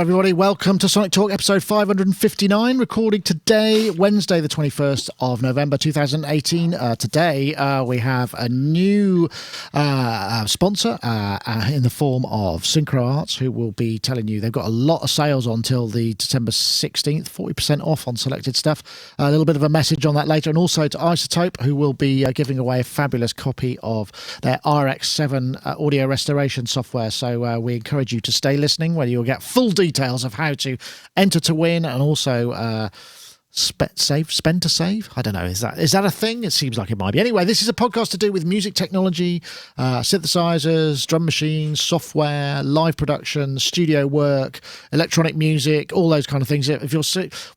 everybody. Welcome to Sonic Talk, episode 559, recording today, Wednesday, the 21st of November, 2018. Today, we have a new sponsor in the form of Synchro Arts, who will be telling you they've got a lot of sales on till the December 16th, 40% off on selected stuff. A little bit of a message on that later. And also to iZotope, who will be giving away a fabulous copy of their RX7 audio restoration software. So we encourage you to stay listening, where you'll get full details of how to enter to win, and also spend to save. I don't know. Is that a thing? It seems like it might be. Anyway, this is a podcast to do with music technology, synthesizers, drum machines, software, live production, studio work, electronic music, all those kind of things. If you're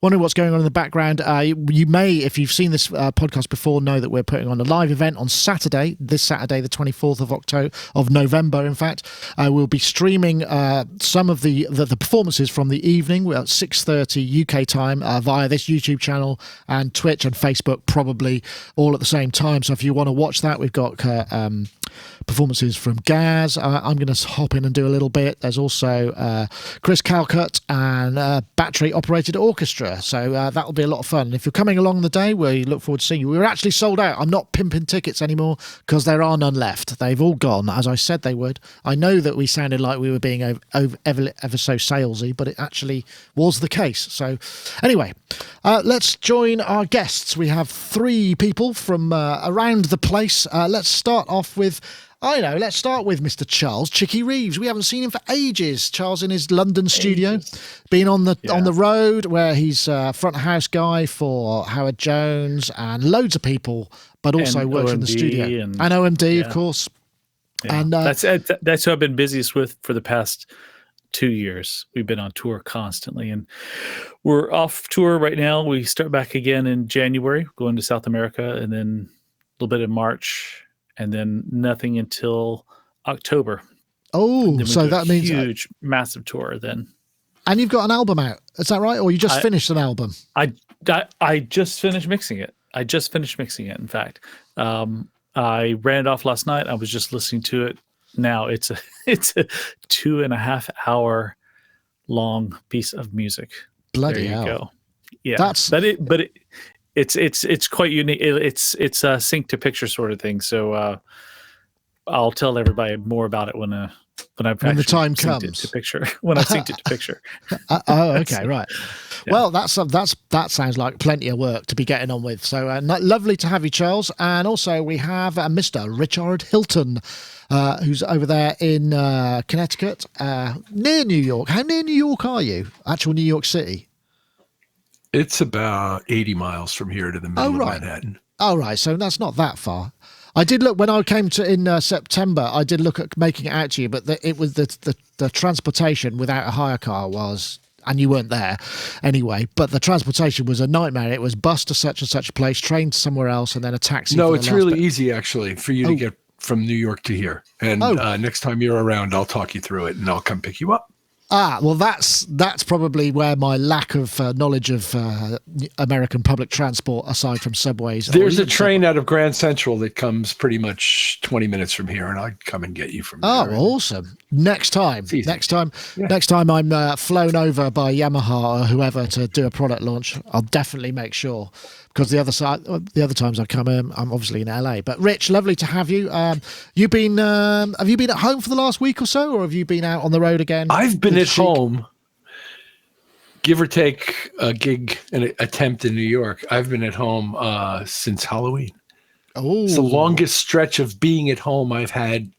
wondering what's going on in the background, you may, if you've seen this podcast before, know that we're putting on a live event on Saturday, this Saturday, the 24th of November. In fact, we'll be streaming some of the performances from the evening. We're at 6:30 UK time via this YouTube channel and Twitch and Facebook, probably all at the same time. So if you want to watch that, we've got performances from Gaz. I'm going to hop in and do a little bit. There's also Chris Calcutt and Battery Operated Orchestra. So that'll be a lot of fun. And if you're coming along the day, we look forward to seeing you. We're actually sold out. I'm not pimping tickets anymore because there are none left. They've all gone, as I said they would. I know that we sounded like we were being ever so salesy, but it actually was the case. So anyway, let's join our guests. We have three people from around the place. Let's start off with Mr. Charles Chicky Reeves. We haven't seen him for ages. Charles in his London studio, been on the road, where he's front of house guy for Howard Jones and loads of people, but also works in the studio and OMD, of course. Yeah. And that's who I've been busiest with for the past 2 years. We've been on tour constantly, and we're off tour right now. We start back again in January, going to South America, and then a little bit in March, and then nothing until October. Oh, so that means huge, massive tour then. And you've got an album out, is that right? Or you just finished an album? I just finished mixing it. In fact, I ran it off last night. I was just listening to it now. It's a 2.5 hour long piece of music. Bloody there you hell. Go. Yeah, it's quite unique. It's a sync to picture sort of thing. So I'll tell everybody more about it when the time comes. To picture when I synced it to picture. Okay, right. Yeah. Well, that sounds like plenty of work to be getting on with. So lovely to have you, Charles. And also we have Mr. Richard Hilton, who's over there in Connecticut, near New York. How near New York are you? Actual New York City? It's about 80 miles from here to the middle of Manhattan. Oh, right. So that's not that far. I did look when I came to in September. I did look at making it out to you, but it was the transportation without a hire car was, and you weren't there anyway. But the transportation was a nightmare. It was bus to such and such a place, train to somewhere else, and then a taxi. No, it's really easy actually for you to get from New York to here. And next time you're around, I'll talk you through it, and I'll come pick you up. Well, that's probably where my lack of knowledge of American public transport, aside from subways. There's a train out of Grand Central that comes pretty much 20 minutes from here, and I'd come and get you from there. Oh, awesome! Next time I'm flown over by Yamaha or whoever to do a product launch, I'll definitely make sure. Because the other times I come, I'm obviously in LA. But Rich, lovely to have you. Have you been at home for the last week or so, or have you been out on the road again? I've been at home, give or take a gig, an attempt in New York. I've been at home since Halloween. Oh, it's the longest stretch of being at home I've had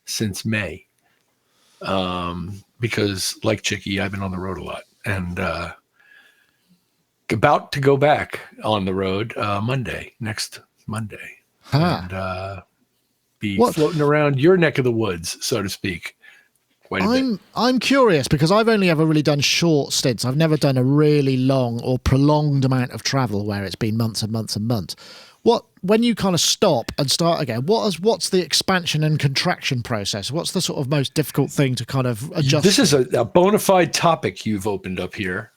since May. Because like Chicky, I've been on the road a lot, and about to go back on the road next Monday, and be floating around your neck of the woods, so to speak. I'm curious because I've only ever really done short stints. I've never done a really long or prolonged amount of travel where it's been months and months and months. When you kind of stop and start again, what's the expansion and contraction process? What's the sort of most difficult thing to kind of adjust? This is a bona fide topic you've opened up here.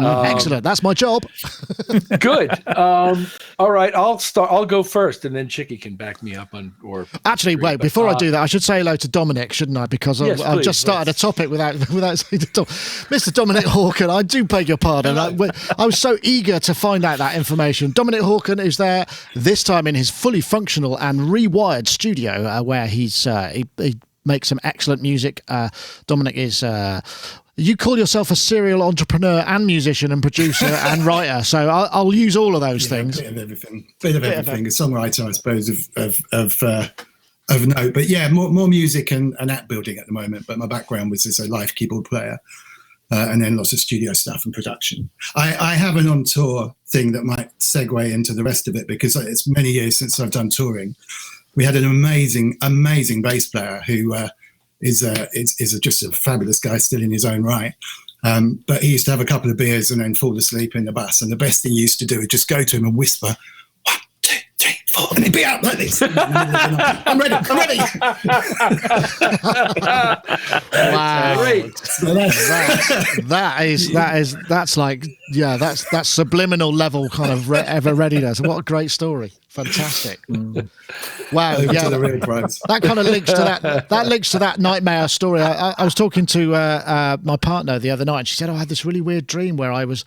Excellent. That's my job. Good. All right, I'll go first, and then Chicky can back me up on. Or actually, wait. Before I do that, I should say hello to Dominic, shouldn't I? Because yes, I've just started a topic without saying the top. Mr. Dominic Hawken, I do beg your pardon. I was so eager to find out that information. Dominic Hawken is there this time in his fully functional and rewired studio, where he makes some excellent music. Dominic is. You call yourself a serial entrepreneur and musician and producer and writer, so I'll use all of those things. Bit of everything. A songwriter, I suppose, of note. But yeah, more music and app building at the moment. But my background was as a live keyboard player, and then lots of studio stuff and production. I have an on tour thing that might segue into the rest of it, because it's many years since I've done touring. We had an amazing bass player who. Is just a fabulous guy still in his own right. But he used to have a couple of beers and then fall asleep in the bus. And the best thing he used to do is just go to him and whisper, 1, 2, 3, 4, and he'd be out like this. I'm ready. Wow. Great. So that's subliminal level kind of ever readiness. What a great story. Fantastic. Wow. Yeah. That kind of links to that. That links to that nightmare story. I was talking to my partner the other night, and she said, I had this really weird dream where I was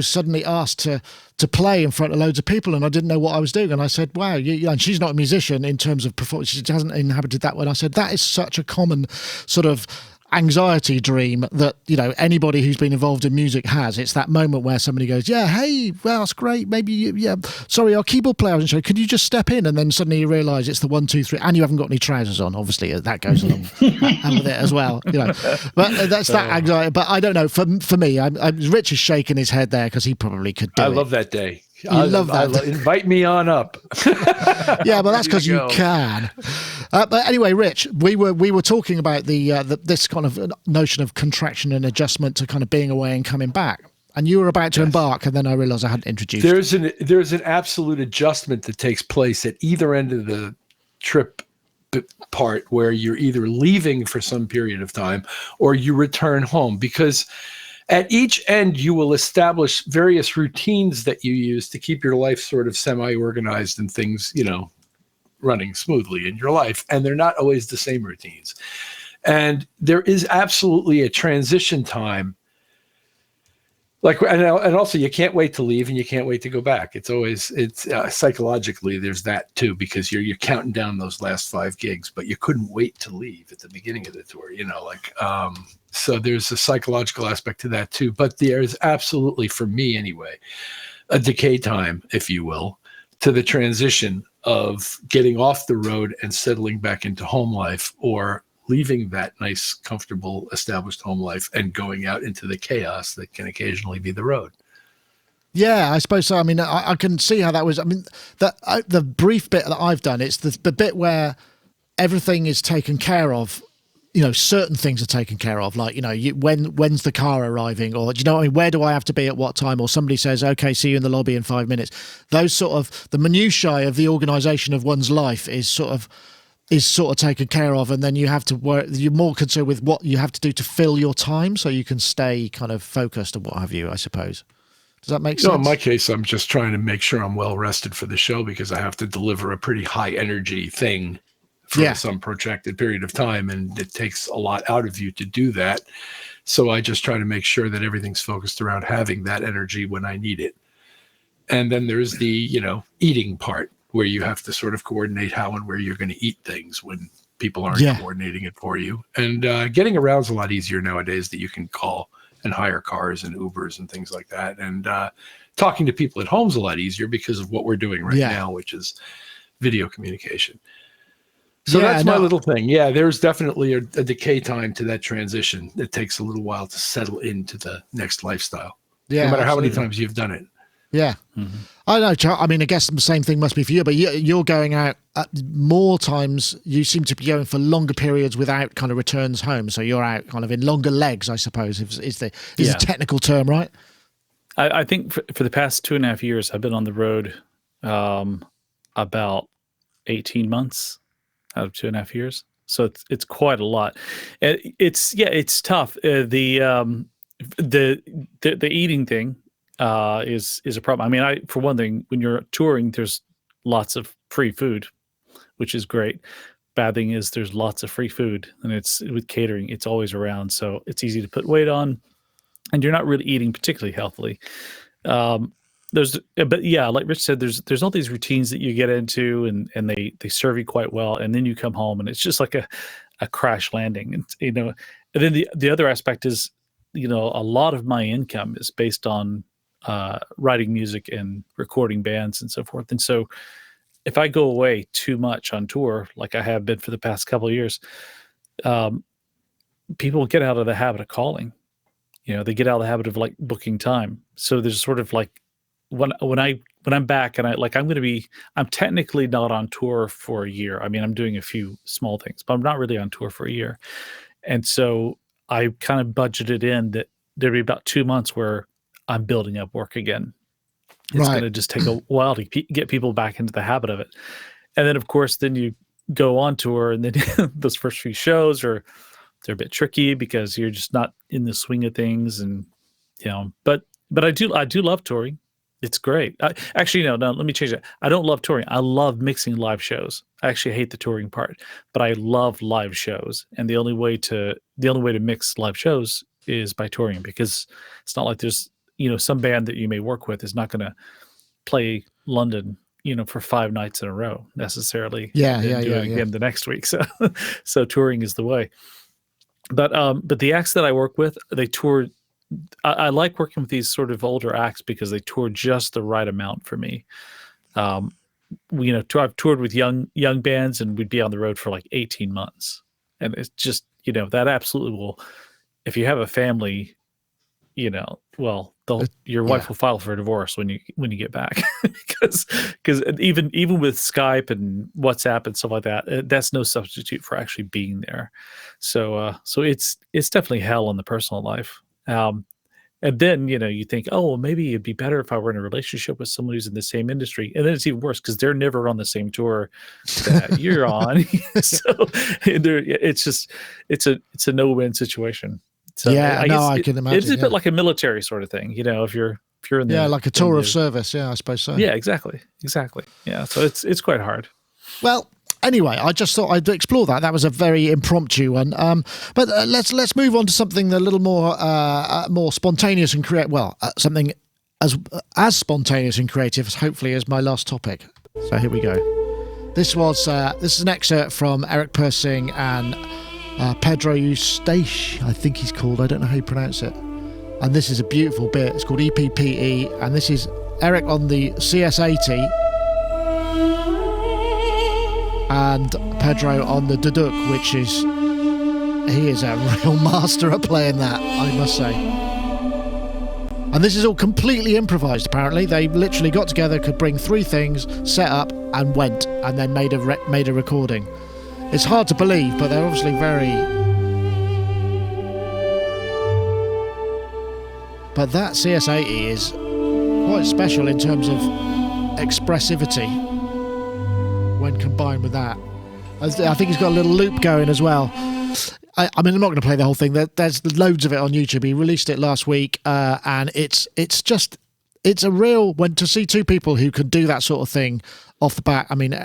suddenly asked to play in front of loads of people, and I didn't know what I was doing. And I said, wow, and she's not a musician in terms of performance. She hasn't inhabited that one. I said, that is such a common sort of anxiety dream that, anybody who's been involved in music has. It's that moment where somebody goes, yeah, hey, well, that's great, maybe sorry, our keyboard player wasn't sure, could you just step in? And then suddenly you realize it's the 1, 2, 3, and you haven't got any trousers on. Obviously that goes along and with it as well, but that's that anxiety. But I don't know, for me, Rich is shaking his head there because he probably could do it. I love that day. I love that. Invite me on up. Yeah, but that's because you can. But anyway, Rich, we were talking about this kind of notion of contraction and adjustment to kind of being away and coming back. And you were about to embark, and then I realized I hadn't introduced you. There's an absolute adjustment that takes place at either end of the trip part, where you're either leaving for some period of time or you return home, because at each end, you will establish various routines that you use to keep your life sort of semi-organized and things, running smoothly in your life. And they're not always the same routines. And there is absolutely a transition time. And also you can't wait to leave and you can't wait to go back. It's psychologically, there's that too, because you're counting down those last 5 gigs, but you couldn't wait to leave at the beginning of the tour, so there's a psychological aspect to that too. But there's absolutely, for me anyway, a decay time, if you will, to the transition of getting off the road and settling back into home life, or leaving that nice, comfortable, established home life and going out into the chaos that can occasionally be the road. Yeah, I suppose so. I mean, I can see how that was. I mean, the brief bit that I've done, it's the bit where everything is taken care of. Certain things are taken care of, like, when's the car arriving, or do you know what I mean? Where do I have to be at what time? Or somebody says, okay, see you in the lobby in 5 minutes. Those sort of the minutiae of the organisation of one's life is sort of taken care of, and then you have to work. You're more concerned with what you have to do to fill your time, so you can stay kind of focused and what have you, I suppose. Does that make sense? No, in my case, I'm just trying to make sure I'm well rested for the show, because I have to deliver a pretty high energy thing for some protracted period of time, and it takes a lot out of you to do that. So I just try to make sure that everything's focused around having that energy when I need it. And then there's the, eating part, where you have to sort of coordinate how and where you're going to eat things when people aren't coordinating it for you. And getting around's a lot easier nowadays, that you can call and hire cars and Ubers and things like that. And talking to people at home's a lot easier because of what we're doing right now, which is video communication. So that's my little thing. Yeah, there's definitely a decay time to that transition. It takes a little while to settle into the next lifestyle. Yeah, no matter how many times you've done it. Yeah. Mm-hmm. I know. I mean, I guess the same thing must be for you, but you're going out more times. You seem to be going for longer periods without kind of returns home. So you're out kind of in longer legs, I suppose, is the technical term, right? I think for the past 2.5 years, I've been on the road about 18 months out of 2.5 years. So it's quite a lot. It's tough. the eating thing is a problem. I mean, for one thing, when you're touring, there's lots of free food, which is great. Bad thing is there's lots of free food, and it's with catering, it's always around, so it's easy to put weight on, and you're not really eating particularly healthily. But yeah, like Rich said, there's all these routines that you get into, and they serve you quite well, and then you come home and it's just like a crash landing, and and then the other aspect is, a lot of my income is based on writing music and recording bands and so forth, and so if I go away too much on tour, like I have been for the past couple of years, people get out of the habit of calling. They get out of the habit of like booking time. So there's sort of like when I'm back and I'm technically not on tour for a year. I mean, I'm doing a few small things, but I'm not really on tour for a year. And so I kind of budgeted in that there'd be about 2 months where I'm building up work again. It's going to just take a while to get people back into the habit of it. And then, of course, then you go on tour, and then those first few shows they're a bit tricky because you're just not in the swing of things. And, but I do love touring. It's great. Actually, no, let me change that. I don't love touring. I love mixing live shows. I actually hate the touring part, but I love live shows. And the only way to mix live shows is by touring, because it's not like there's, some band that you may work with is not going to play London, for 5 nights in a row necessarily. Again the next week. So touring is the way. But the acts that I work with, they tour. I like working with these sort of older acts because they tour just the right amount for me. I've toured with young bands, and we'd be on the road for like 18 months, and it's just that absolutely will. If you have a family, your wife will file for a divorce when you get back, because even with Skype and WhatsApp and stuff like that, that's no substitute for actually being there. So it's definitely hell in the personal life. And then, you think, oh, well, maybe it'd be better if I were in a relationship with someone who's in the same industry. And then it's even worse because they're never on the same tour that you're on. So it's a no-win situation. So I can imagine. It's a bit like a military sort of thing, if you're in the like a tour of service. Yeah, I suppose so. Yeah, exactly. Yeah, so it's quite hard. Well, anyway, I just thought I'd explore that. That was a very impromptu one. But let's move on to something a little more spontaneous and creative. Well, something as spontaneous and creative, hopefully, as my last topic. So here we go. This is an excerpt from Eric Persing and Pedro Eustache, I think he's called. I don't know how you pronounce it. And this is a beautiful bit. It's called EPPE, and this is Eric on the CS80 and Pedro on the Duduk, which he is a real master at playing that, I must say. And this is all completely improvised, apparently. They literally got together, could bring 3 things, set up, and went, and then made a recording. It's hard to believe, but they're obviously very... But that CS80 is quite special in terms of expressivity when combined with that. I think he's got a little loop going as well. I mean, I'm not going to play the whole thing. There's loads of it on YouTube. He released it last week, and it's a real... When to see 2 people who can do that sort of thing off the bat. I mean,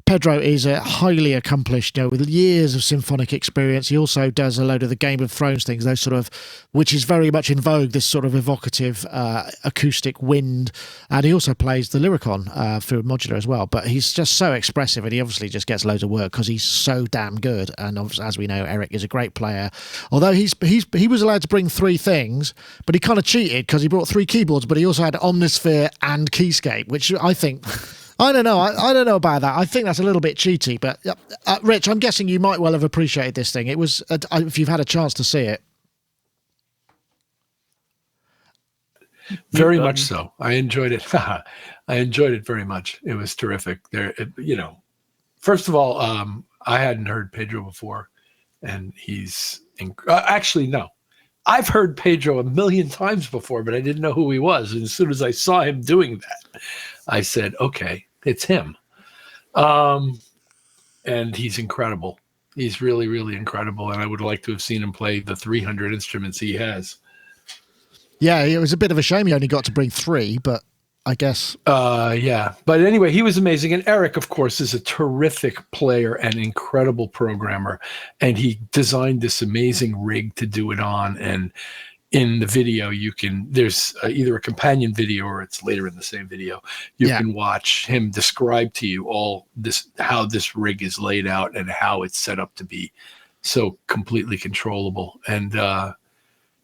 Pedro is a highly accomplished, with years of symphonic experience. He also does a load of the Game of Thrones things, those sort of, which is very much in vogue, this sort of evocative acoustic wind. And he also plays the Lyricon through modular as well. But he's just so expressive, and he obviously just gets loads of work because he's so damn good. And as we know, Eric is a great player. Although he was allowed to bring 3 things, but he kind of cheated because he brought 3 keyboards, but he also had Omnisphere and Keyscape, which I think... I don't know. I don't know about that. I think that's a little bit cheaty. But Rich, I'm guessing you might well have appreciated this thing. It was if you've had a chance to see it. Very much so. I enjoyed it. I enjoyed it very much. It was terrific. First of all, I hadn't heard Pedro before, and he's actually no. I've heard Pedro a million times before, but I didn't know who he was. And as soon as I saw him doing that, I said, okay, it's him. And he's incredible. He's really, really incredible. And I would like to have seen him play the 300 instruments he has. Yeah, it was a bit of a shame he only got to bring 3, but I guess. Yeah. But anyway, he was amazing. And Eric, of course, is a terrific player and incredible programmer. And he designed this amazing rig to do it on. And in the video, there's either a companion video or it's later in the same video. You can watch him describe to you all this, how this rig is laid out and how it's set up to be so completely controllable. And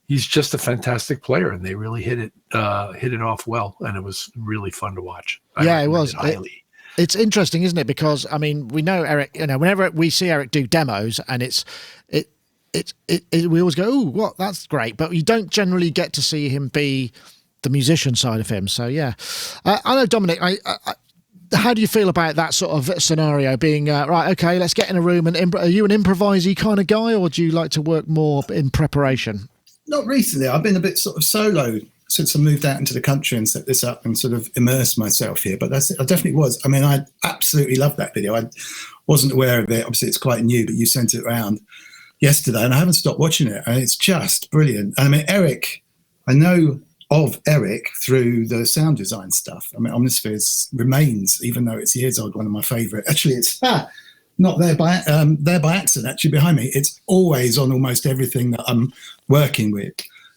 he's just a fantastic player, and they really hit it off well, and it was really fun to watch. Yeah, it was. It's interesting, isn't it? Because I mean, we know Eric. Whenever we see Eric do demos, and we always go, "Oh, what? That's great!" But you don't generally get to see him be the musician side of him. So yeah, I know, Dominic. How do you feel about that sort of scenario? Being right, okay, let's get in a room and are you an improvisey kind of guy, or do you like to work more in preparation? Not recently. I've been a bit sort of solo since I moved out into the country and set this up and sort of immersed myself here. But I definitely was. I mean, I absolutely loved that video. I wasn't aware of it. Obviously, it's quite new, but you sent it around yesterday, and I haven't stopped watching it. And it's just brilliant. And I mean, Eric, I know of Eric through the sound design stuff. I mean, Omnispheres remains, even though it's years old, one of my favourite. Actually, it's not there by accident. Actually, behind me, it's always on almost everything that I'm working with.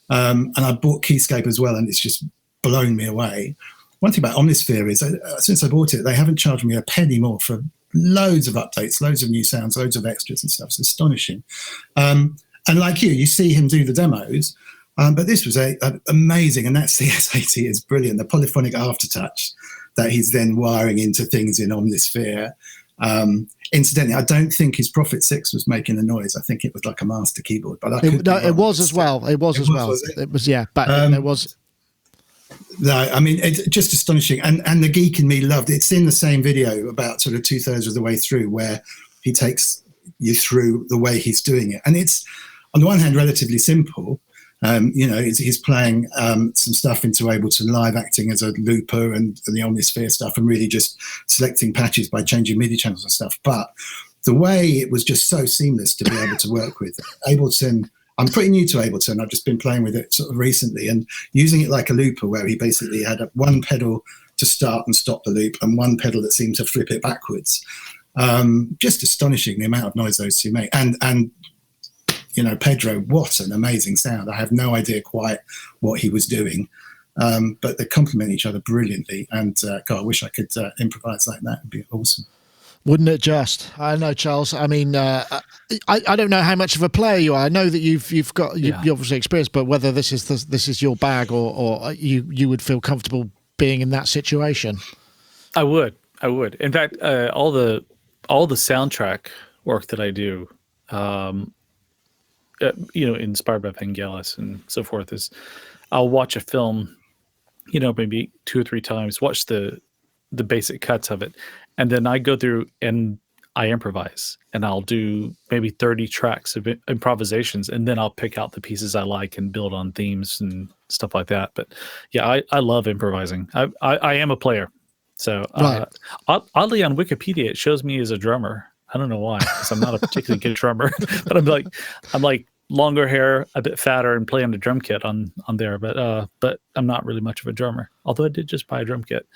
And I bought Keyscape as well, and it's just blown me away. One thing about Omnisphere is, since I bought it, they haven't charged me a penny more for loads of updates, loads of new sounds, loads of extras and stuff. It's astonishing. And like you see him do the demos. But this was amazing, and that CS80 is brilliant. The polyphonic aftertouch that he's then wiring into things in Omnisphere. Incidentally, I don't think his Prophet 6 was making a noise. I think it was like a master keyboard. But it was as well. It was, yeah. But it was. No, I mean, it's just astonishing. And the geek in me loved it. It's in the same video about sort of 2/3 of the way through, where he takes you through the way he's doing it. And it's, on the one hand, relatively simple. He's playing some stuff into Ableton Live, acting as a looper and the Omnisphere stuff, and really just selecting patches by changing MIDI channels and stuff. But the way it was just so seamless to be able to work with Ableton. I'm pretty new to Ableton. I've just been playing with it sort of recently and using it like a looper, where he basically had one pedal to start and stop the loop and one pedal that seemed to flip it backwards. Just astonishing the amount of noise those two make. And Pedro, what an amazing sound. I have no idea quite what he was doing, but they complement each other brilliantly. And God, I wish I could improvise like that. It'd be awesome. Wouldn't it just? I know, Charles. I mean, I don't know how much of a player you are. I know that you've obviously experienced, but whether this is your bag or you would feel comfortable being in that situation. I would. In fact, all the soundtrack work that I do, inspired by Vangelis and so forth, is I'll watch a film, maybe 2 or 3 times, watch the basic cuts of it, and then I go through and I improvise, and I'll do maybe 30 tracks of improvisations, and then I'll pick out the pieces I like and build on themes and stuff like that. But yeah, I love improvising. I am a player. So right. Oddly, on Wikipedia, it shows me as a drummer. I don't know why, because I'm not a particularly good drummer, but I'm like longer hair, a bit fatter, and play on the drum kit on there. But I'm not really much of a drummer, although I did just buy a drum kit.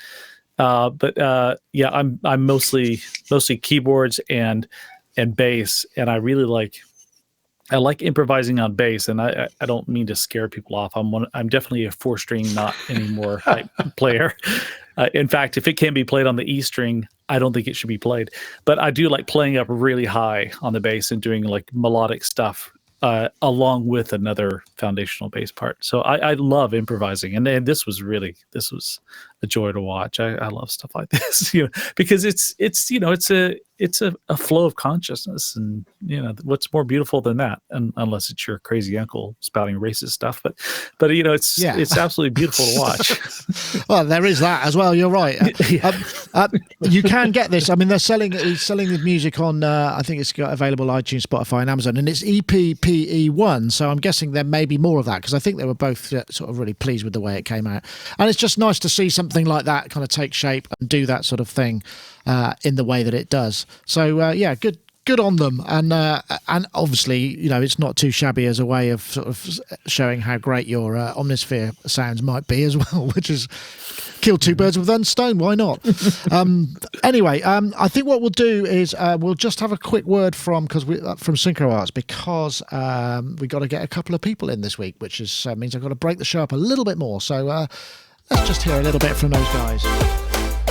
I'm mostly keyboards and bass, and I really like improvising on bass. And I don't mean to scare people off. I'm definitely a 4-string, not anymore type player. In fact, if it can be played on the E string, I don't think it should be played. But I do like playing up really high on the bass and doing like melodic stuff along with another foundational bass part. So I love improvising, and this was a joy to watch. I love stuff like this, because it's a flow of consciousness, and what's more beautiful than that? And unless it's your crazy uncle spouting racist stuff, but it's absolutely beautiful to watch. Well, there is that as well. You're right. You can get this. I mean, he's selling the music on. I think it's got available iTunes, Spotify, and Amazon, and it's EPPE1. So I'm guessing there may be more of that, because I think they were both sort of really pleased with the way it came out, and it's just nice to see something like that kind of take shape and do that sort of thing in the way that it does. So good on them, and obviously, you know, it's not too shabby as a way of sort of showing how great your Omnisphere sounds might be as well, which is kill two birds with one stone. Why not? Anyway, I think what we'll do is we'll just have a quick word from Synchro Arts, because we got to get a couple of people in this week, which is means I've got to break the show up a little bit more. So let's just hear a little bit from those guys.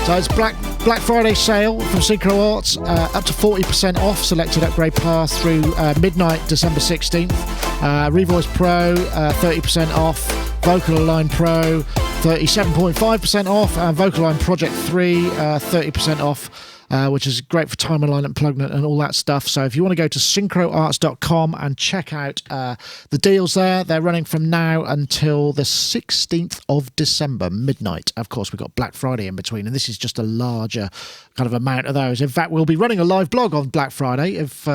So it's Black Friday sale from Synchro Arts, up to 40% off selected upgrade paths through midnight December 16th. Revoice Pro, 30% off. Vocal Align Pro, 37.5% off. And Vocal Align Project 3, 30% off. Which is great for time alignment, plug and all that stuff. So if you want to go to synchroarts.com and check out the deals there, they're running from now until the 16th of December, midnight. Of course, we've got Black Friday in between, and this is just a larger kind of amount of those. In fact, we'll be running a live blog on Black Friday if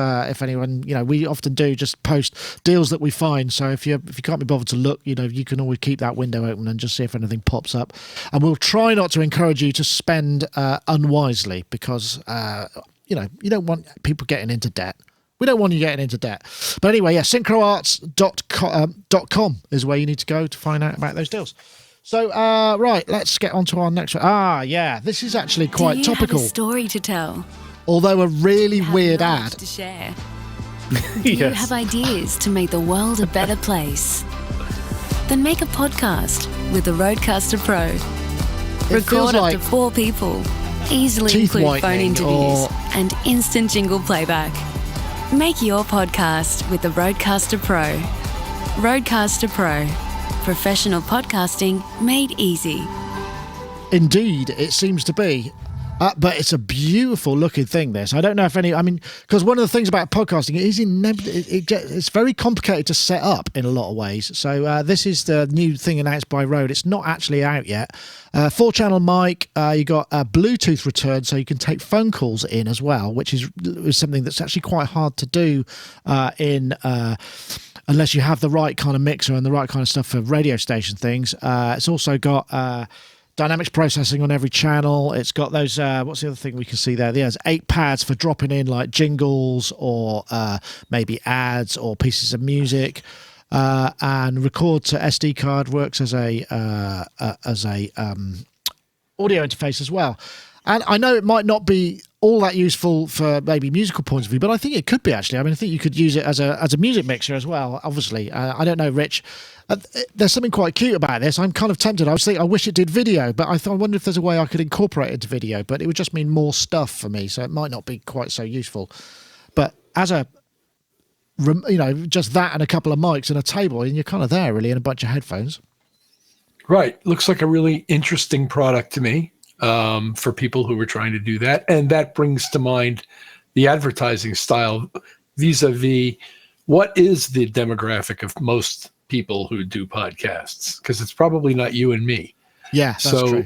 anyone, you know, we often do just post deals that we find. So if you can't be bothered to look, you know, you can always keep that window open and just see if anything pops up. And we'll try not to encourage you to spend unwisely, because you know, you don't want people getting into debt. We don't want you getting into debt. But anyway, yeah, synchroarts.com is where you need to go to find out about those deals. So, right, let's get on to our next one. Yeah, this is actually quite topical. Have a story to tell? Although a really weird ad. To share? Do you have ideas to make the world a better place? Then make a podcast with the RødeCaster Pro. Record up to 4 people. Easily include phone interviews and instant jingle playback. Make your podcast with the RødeCaster Pro. RødeCaster Pro. Professional podcasting made easy. Indeed, it seems to be. But it's a beautiful looking thing, this. I don't know if because one of the things about podcasting is it's very complicated to set up in a lot of ways. So this is the new thing announced by Rode. It's not actually out yet. 4-channel mic. You got a Bluetooth return, so you can take phone calls in as well, which is something that's actually quite hard to do unless you have the right kind of mixer and the right kind of stuff for radio station things. It's also got dynamics processing on every channel. It's got those, what's the other thing we can see there? There's 8 pads for dropping in like jingles or maybe ads or pieces of music. And record to SD card works as a audio interface as well. And I know it might not be all that useful for maybe musical points of view, but I think it could be actually. I mean, I think you could use it as a music mixer as well, obviously. I don't know, Rich. There's something quite cute about this. I'm kind of tempted. I was thinking, I wish it did video, but I wonder if there's a way I could incorporate it into video, but it would just mean more stuff for me, so it might not be quite so useful. But as a, you know, just that and a couple of mics and a table, and you're kind of there, really, and a bunch of headphones. Right. Looks like a really interesting product to me. For people who were trying to do that. And that brings to mind the advertising style vis-a-vis what is the demographic of most people who do podcasts? Because it's probably not you and me. Yeah, that's true.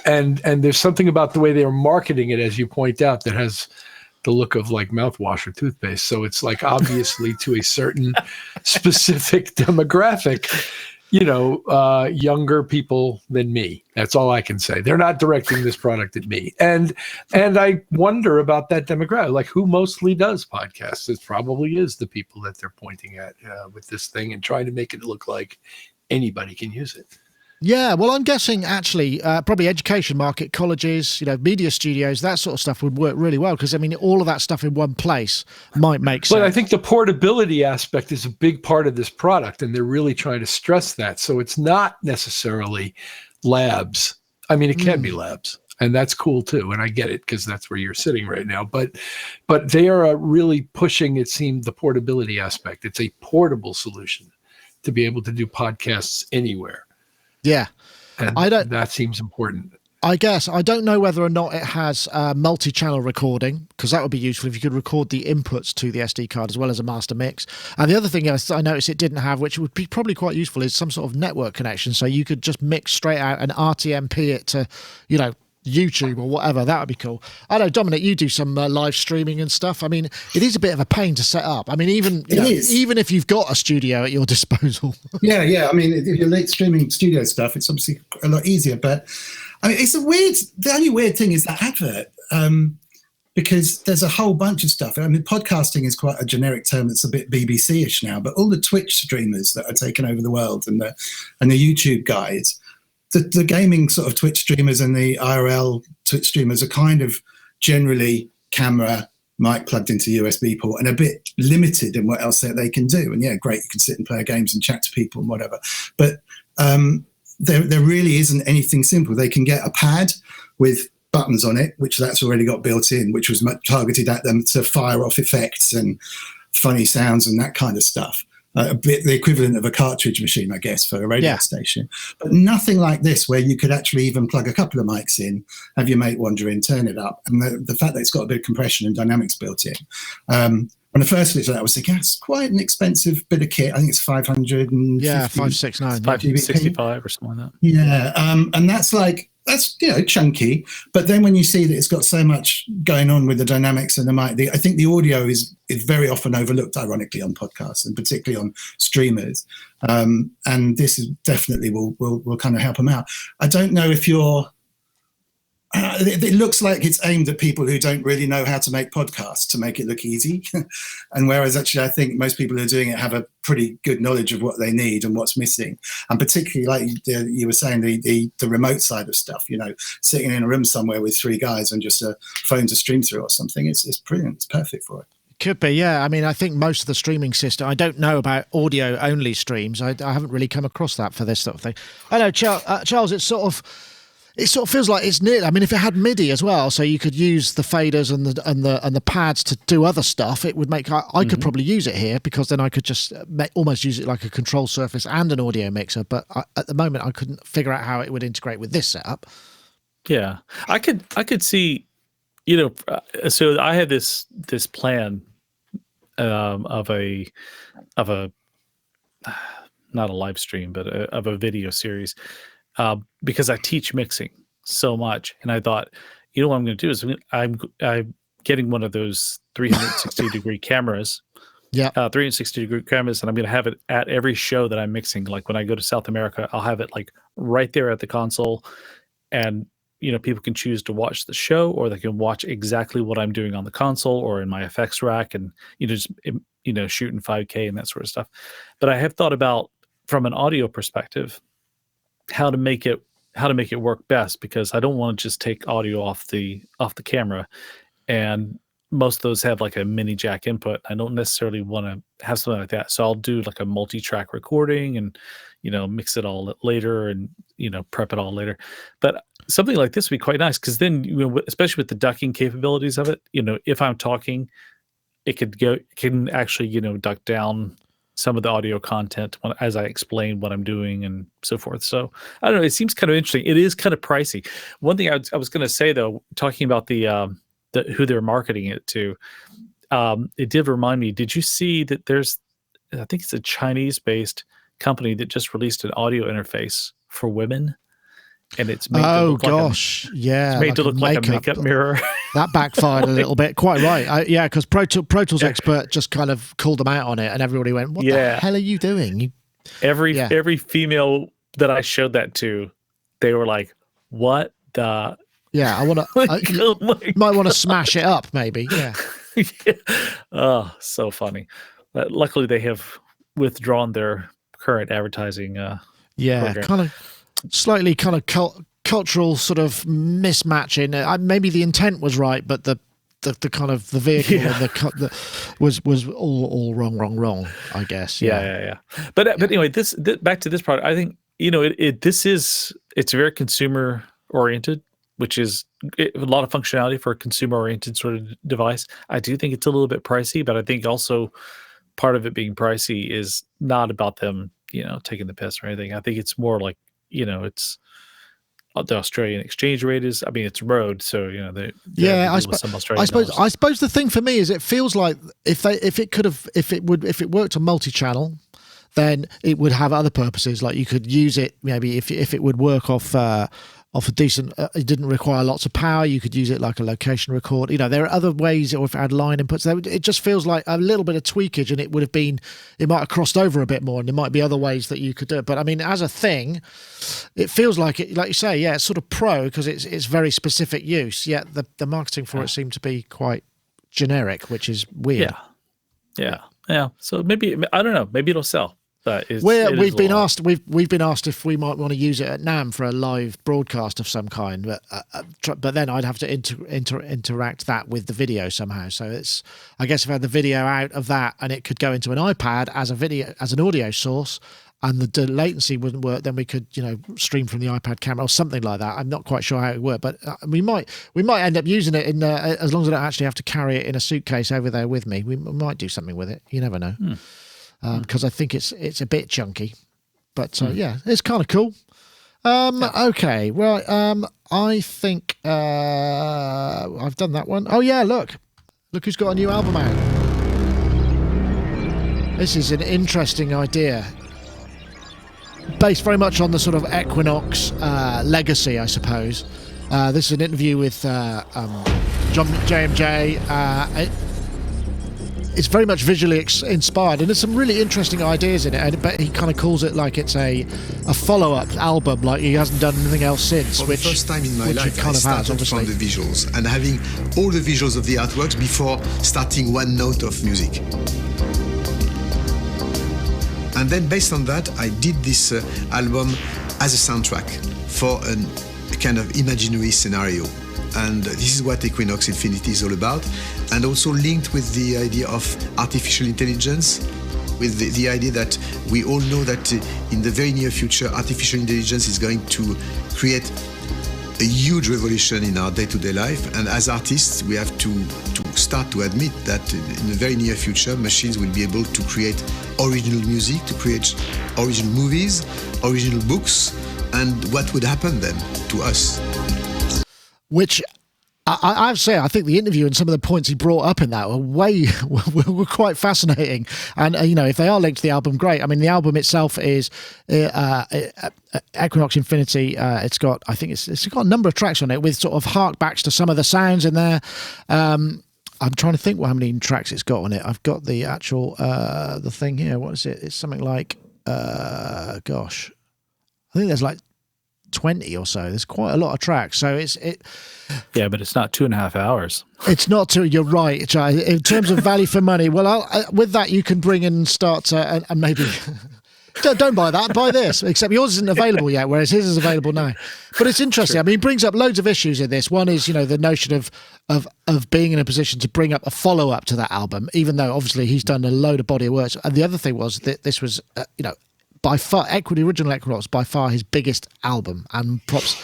And there's something about the way they are marketing it, as you point out, that has the look of like mouthwash or toothpaste. So it's like obviously to a certain specific demographic. You know, younger people than me. That's all I can say. They're not directing this product at me. And I wonder about that demographic, like who mostly does podcasts. It probably is the people that they're pointing at with this thing and trying to make it look like anybody can use it. Yeah, well, I'm guessing actually probably education market, colleges, you know, media studios, that sort of stuff would work really well because, I mean, all of that stuff in one place might make sense. But I think the portability aspect is a big part of this product, and they're really trying to stress that. So it's not necessarily labs. I mean, it can be labs, and that's cool too, and I get it because that's where you're sitting right now. But they are really pushing, it seemed, the portability aspect. It's a portable solution to be able to do podcasts anywhere. Yeah, and that seems important. I guess I don't know whether or not it has multi-channel recording, because that would be useful if you could record the inputs to the SD card as well as a master mix. And the other thing I noticed it didn't have, which would be probably quite useful, is some sort of network connection, so you could just mix straight out and RTMP it to, you know, YouTube or whatever. That would be cool. I know, Dominic, you do some live streaming and stuff. I mean, it is a bit of a pain to set up. I mean, even if you've got a studio at your disposal. Yeah. I mean, if you're late streaming studio stuff, it's obviously a lot easier. But I mean, it's the only weird thing is that advert. because there's a whole bunch of stuff. I mean, podcasting is quite a generic term that's a bit BBC-ish now, but all the Twitch streamers that are taking over the world and the YouTube guys, the gaming sort of Twitch streamers and the IRL Twitch streamers are kind of generally camera, mic plugged into USB port, and a bit limited in what else they can do. And yeah, great, you can sit and play games and chat to people and whatever. But there really isn't anything simple. They can get a pad with buttons on it, which that's already got built in, which was targeted at them to fire off effects and funny sounds and that kind of stuff. A bit the equivalent of a cartridge machine, I guess, for a radio station. But nothing like this where you could actually even plug a couple of mics in, have your mate wander in, turn it up. And the fact that it's got a bit of compression and dynamics built in. When I first looked at that, I was thinking, that's quite an expensive bit of kit. I think it's 550. Yeah, 569. 565 or something like that. Yeah, and that's chunky. But then when you see that it's got so much going on with the dynamics and the mic, I think the audio is very often overlooked, ironically, on podcasts and particularly on streamers. And this is definitely will kind of help them out. I don't know if you're. It looks like it's aimed at people who don't really know how to make podcasts to make it look easy. And whereas actually I think most people who are doing it have a pretty good knowledge of what they need and what's missing. And particularly like you were saying, the remote side of stuff, sitting in a room somewhere with three guys and just a phone to stream through or something. It's brilliant. It's perfect for it. Could be, yeah. I mean, I think most of the streaming system, I don't know about audio-only streams. I haven't really come across that for this sort of thing. I know, Charles, it sort of feels like it's near. I mean, if it had MIDI as well, so you could use the faders and the pads to do other stuff, it would make. I could probably use it here because then I could just almost use it like a control surface and an audio mixer. But at the moment, I couldn't figure out how it would integrate with this setup. Yeah, I could see. So I had this plan of a not a live stream, but of a video series. Because I teach mixing so much, and I thought, what I'm going to do is I'm getting one of those 360-degree cameras, 360-degree cameras, and I'm going to have it at every show that I'm mixing. Like when I go to South America, I'll have it like right there at the console, and people can choose to watch the show, or they can watch exactly what I'm doing on the console or in my effects rack, and just shooting 5K and that sort of stuff. But I have thought about from an audio perspective how to make it work best, because I don't want to just take audio off the camera, and most of those have like a mini jack input. I don't necessarily want to have something like that, so I'll do like a multi-track recording and mix it all later and prep it all later. But something like this would be quite nice, because then especially with the ducking capabilities of it, if I'm talking, it can actually duck down some of the audio content as I explain what I'm doing and so forth. So I don't know. It seems kind of interesting. It is kind of pricey. One thing I was going to say though, talking about the who they're marketing it to, it did remind me. Did you see that I think it's a Chinese-based company that just released an audio interface for women, and it's made to look it's made to look like a makeup mirror. That backfired a little bit. Quite right. Because Pro Tools expert just kind of called them out on it, and everybody went, "What the hell are you doing?" Every female that I showed that to, they were like, "What the?" Yeah, I want to. Might want to smash it up, maybe. Yeah. Oh, so funny. But luckily, they have withdrawn their current advertising. Program. Kind of. Slightly kind of cultural sort of mismatching. Maybe the intent was right, but the kind of the vehicle and was all wrong. I guess. Yeah. But anyway, this back to this product. I think it's very consumer oriented, which is a lot of functionality for a consumer oriented sort of device. I do think it's a little bit pricey, but I think also part of it being pricey is not about them, taking the piss or anything. I think it's more like, it's the Australian exchange rate is. I mean, it's Rode, so I suppose the thing for me is it feels like if it worked on multi-channel, then it would have other purposes. Like you could use it maybe if it would work off off a decent. It didn't require lots of power. You could use it like a location record. There are other ways, or if it had line inputs, it just feels like a little bit of tweakage, and it might have crossed over a bit more, and there might be other ways that you could do it. But I mean, as a thing, it feels like it, like you say, yeah, it's sort of pro because it's very specific use. Yet the marketing for it seemed to be quite generic, which is weird. Yeah. So maybe, I don't know, maybe it'll sell. We've been asked if we might want to use it at NAMM for a live broadcast of some kind, but then I'd have to interact that with the video somehow. So I guess if I had the video out of that and it could go into an iPad as an audio source, and the latency wouldn't work, then we could stream from the iPad camera or something like that. I'm not quite sure how it would work, but we might end up using it as long as I don't actually have to carry it in a suitcase over there with me. We might do something with it. You never know. Because I think it's a bit chunky, but yeah, it's kind of cool. Okay, well, I think I've done that one. Oh yeah, look who's got a new album out. This is an interesting idea, based very much on the sort of Equinoxe legacy, I suppose. This is an interview with JMJ. It's very much visually inspired, and there's some really interesting ideas in it. But he kind of calls it like it's a follow-up album, like he hasn't done anything else since. For the first time in my life, I started from the visuals and having all the visuals of the artworks before starting one note of music. And then, based on that, I did this album as a soundtrack for a kind of imaginary scenario. And this is what Equinoxe Infinity is all about, and also linked with the idea of artificial intelligence, with the idea that we all know that in the very near future, artificial intelligence is going to create a huge revolution in our day-to-day life. And as artists, we have to start to admit that in the very near future, machines will be able to create original music, to create original movies, original books, and what would happen then to us? Which I have to say, I think the interview and some of the points he brought up in that were quite fascinating. And if they are linked to the album, great. I mean, the album itself is Equinoxe Infinity. It's got a number of tracks on it with sort of harkbacks to some of the sounds in there. I'm trying to think how many tracks it's got on it. I've got the actual the thing here. What is it? It's something like I think there's like 20 or so. There's quite a lot of tracks, so yeah, but it's not 2.5 hours. It's not too. You're right, Jai. In terms of value for money, well, with that you can bring in and start and maybe don't buy that, buy this, except yours isn't available yet, whereas his is available now. But it's interesting. Sure. I mean, he brings up loads of issues in this. One is the notion of being in a position to bring up a follow-up to that album, even though obviously he's done a load of body of work. And the other thing was that this was by far, the original Equinoxe, by far his biggest album, and perhaps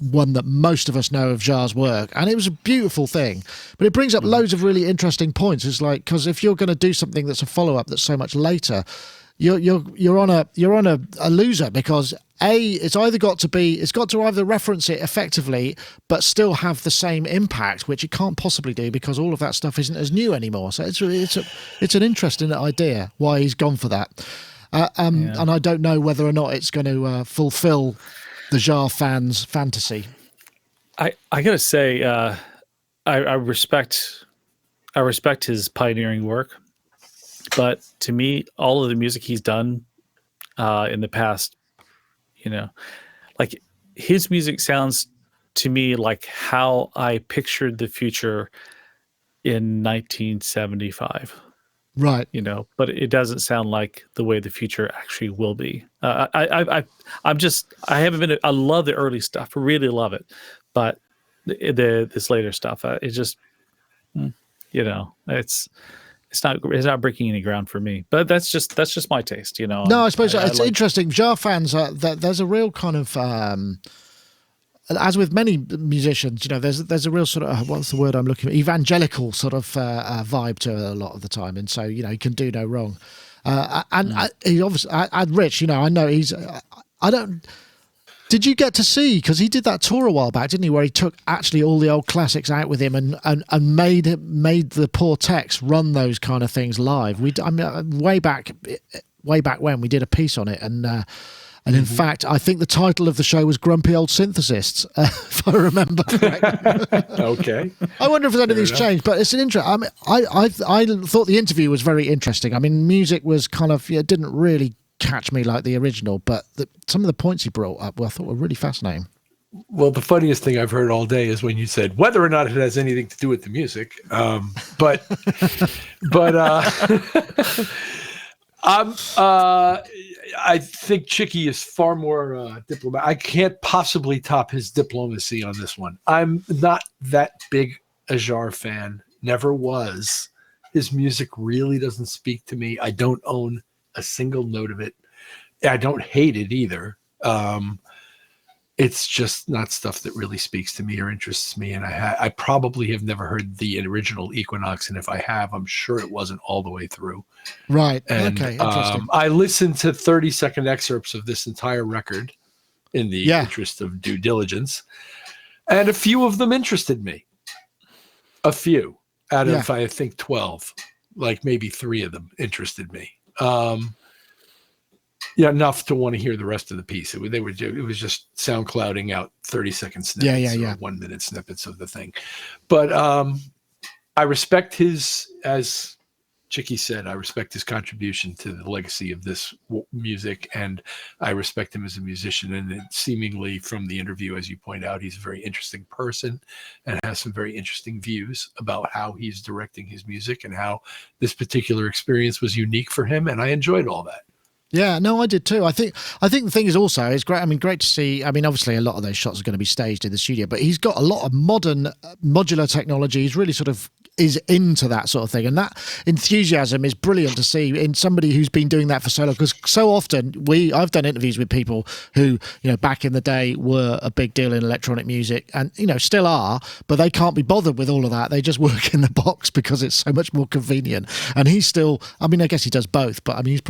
one that most of us know of Jar's work. And it was a beautiful thing. But it brings up loads of really interesting points. It's like, because if you're going to do something that's a follow-up that's so much later, you're on a loser, because it's got to either reference it effectively but still have the same impact, which it can't possibly do because all of that stuff isn't as new anymore. So it's an interesting idea why he's gone for that. And I don't know whether or not it's going to fulfill the Jar fans' fantasy. I gotta say, I respect his pioneering work, but to me, all of the music he's done in the past, like his music sounds to me like how I pictured the future in 1975. Right. But it doesn't sound like the way the future actually will be. I haven't been. I love the early stuff. I really love it, but this later stuff, it's just, it's not breaking any ground for me. But that's just my taste. No, I suppose it's interesting. Jar fans, there's a real kind of. As with many musicians, there's a real sort of what's the word I'm looking for? Evangelical sort of vibe to it a lot of the time, and so he can do no wrong. He obviously, Rich, I know he's. I don't. Did you get to see, because he did that tour a while back, didn't he? Where he took actually all the old classics out with him and made the poor Tex run those kind of things live. Way back when we did a piece on it, and And in fact, I think the title of the show was Grumpy Old Synthesists, if I remember correctly. Okay. I wonder if anything's changed, but it's an interest. I mean, I thought the interview was very interesting. I mean, music was kind of, it didn't really catch me like the original, but some of the points he brought up, I thought were really fascinating. Well, the funniest thing I've heard all day is when you said whether or not it has anything to do with the music. But I think Chicky is far more diplomatic. I can't possibly top his diplomacy on this one. I'm not that big a Jar fan. Never was. His music really doesn't speak to me. I don't own a single note of it. I don't hate it either. It's just not stuff that really speaks to me or interests me. And I probably have never heard the original Equinoxe. And if I have, I'm sure it wasn't all the way through. Right. And, okay. Interesting. I listened to 30-second excerpts of this entire record in the interest of due diligence. And a few of them interested me. A few out of, I think, 12, like maybe 3 of them interested me. Enough to want to hear the rest of the piece. It was just SoundClouding out 30-second snippets or 1-minute snippets of the thing. But I respect his, as Chicky said, I respect his contribution to the legacy of this music, and I respect him as a musician. And seemingly from the interview, as you point out, he's a very interesting person and has some very interesting views about how he's directing his music and how this particular experience was unique for him. And I enjoyed all that. Yeah, no, I did too. I think the thing is also, it's great. I mean, great to see. I mean, obviously a lot of those shots are going to be staged in the studio, but he's got a lot of modern modular technology. He's really sort of is into that sort of thing, and that enthusiasm is brilliant to see in somebody who's been doing that for so long. Because so often I've done interviews with people who, back in the day were a big deal in electronic music, and still are, but they can't be bothered with all of that. They just work in the box because it's so much more convenient. And he's still, I mean, I guess he does both, but I mean, he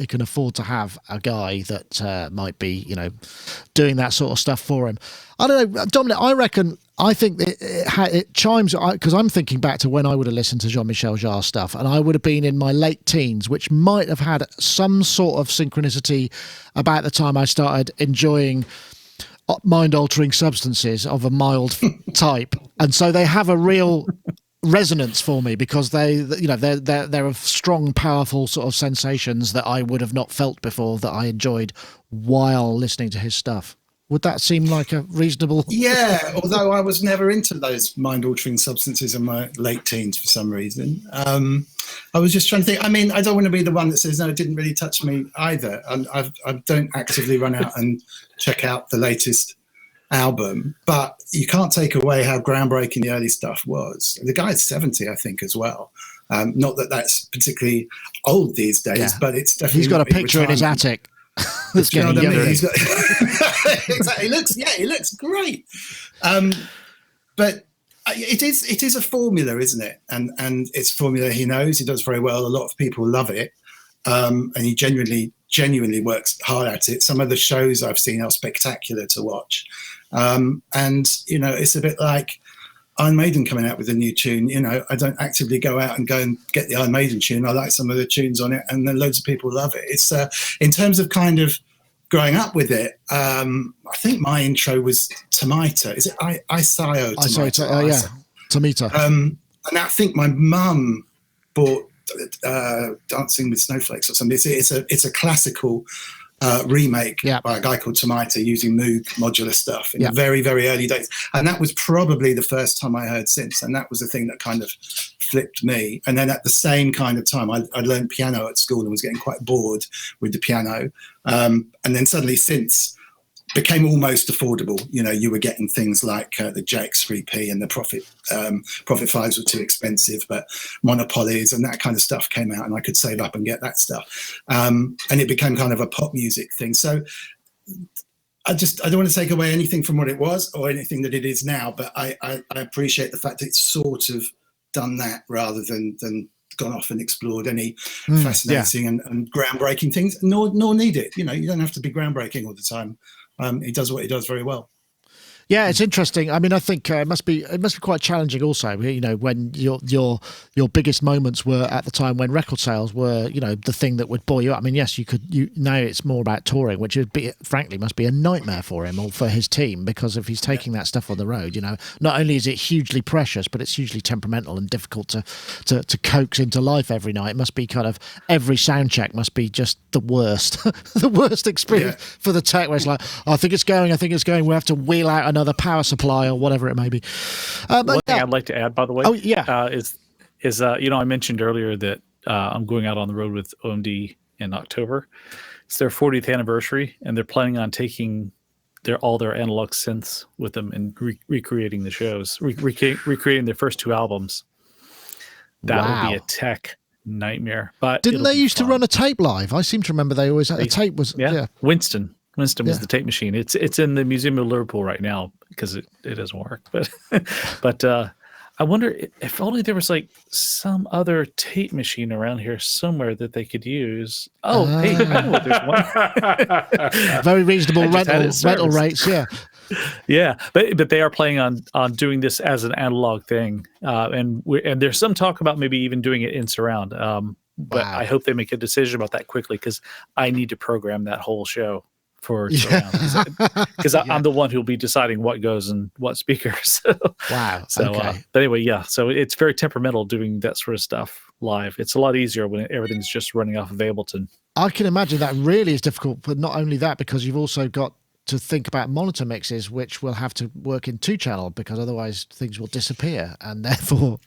can afford to have a guy that might be, doing that sort of stuff for him. I don't know, Dominic, I think it chimes, because I'm thinking back to when I would have listened to Jean-Michel Jarre stuff, and I would have been in my late teens, which might have had some sort of synchronicity about the time I started enjoying mind-altering substances of a mild type. And so they have a real resonance for me because they're of strong, powerful sort of sensations that I would have not felt before, that I enjoyed while listening to his stuff. Would that seem like a reasonable? Yeah, although I was never into those mind-altering substances in my late teens for some reason. I was just trying to think. I mean, I don't want to be the one that says, no, it didn't really touch me either. I don't actively run out and check out the latest album, but you can't take away how groundbreaking the early stuff was. The guy's 70, I think, as well. Not that that's particularly old these days, but it's definitely. He's got a picture in his attic. That's getting younger. He's got, exactly. He looks great. But it is a formula, isn't it? And it's a formula he knows. He does very well. A lot of people love it, and he genuinely works hard at it. Some of the shows I've seen are spectacular to watch, and it's a bit like Iron Maiden coming out with a new tune. I don't actively go out and get the Iron Maiden tune. I like some of the tunes on it, and then loads of people love it. It's in terms of kind of growing up with it. I think my intro was Tomita. Is it iZotope? iZotope, Tomita. And I think my mum bought Dancing with Snowflakes or something. It's a classical remake by a guy called Tomita using Moog modular stuff in the very, very early days. And that was probably the first time I heard synths. And that was the thing that kind of flipped me. And then at the same kind of time, I learned piano at school and was getting quite bored with the piano. And then suddenly synths became almost affordable. You were getting things like the JX3P and the Prophet 5s were too expensive, but Monopolies and that kind of stuff came out, and I could save up and get that stuff. And it became kind of a pop music thing. So I don't want to take away anything from what it was or anything that it is now, but I appreciate the fact that it's sort of done that rather than gone off and explored any fascinating and groundbreaking things, nor need it. You don't have to be groundbreaking all the time. He does what he does very well. Yeah, it's interesting. I mean, I think it must be quite challenging also, when your biggest moments were at the time when record sales were, the thing that would buoy you up. I mean, yes, now it's more about touring, which frankly must be a nightmare for him or for his team, because if he's taking that stuff on the road, not only is it hugely precious, but it's hugely temperamental and difficult to coax into life every night. It must be kind of every sound check must be just the worst, the worst experience for the tech, where it's like, I think it's going, we have to wheel out another power supply or whatever it may be. One thing I'd like to add, by the way, is I mentioned earlier that I'm going out on the road with OMD in October. It's their 40th anniversary, and they're planning on taking all their analog synths with them and recreating the shows, recreating their first 2 albums. That would be a tech nightmare. But didn't they used to run a tape live? I seem to remember they always had a tape. Winston was the tape machine. It's in the Museum of Liverpool right now because it doesn't work. But I wonder if only there was like some other tape machine around here somewhere that they could use. Oh, hey, I know what there's one. Very reasonable rental rates, yeah. Yeah, but they are planning on doing this as an analog thing, and there's some talk about maybe even doing it in surround. But I hope they make a decision about that quickly, because I need to program that whole show for surround, because I'm the one who'll be deciding what goes in what speakers. Wow. So, okay. But anyway, so it's very temperamental doing that sort of stuff live. It's a lot easier when everything's just running off of Ableton. I can imagine that really is difficult, but not only that, because you've also got to think about monitor mixes, which will have to work in 2-channel, because otherwise things will disappear, and therefore.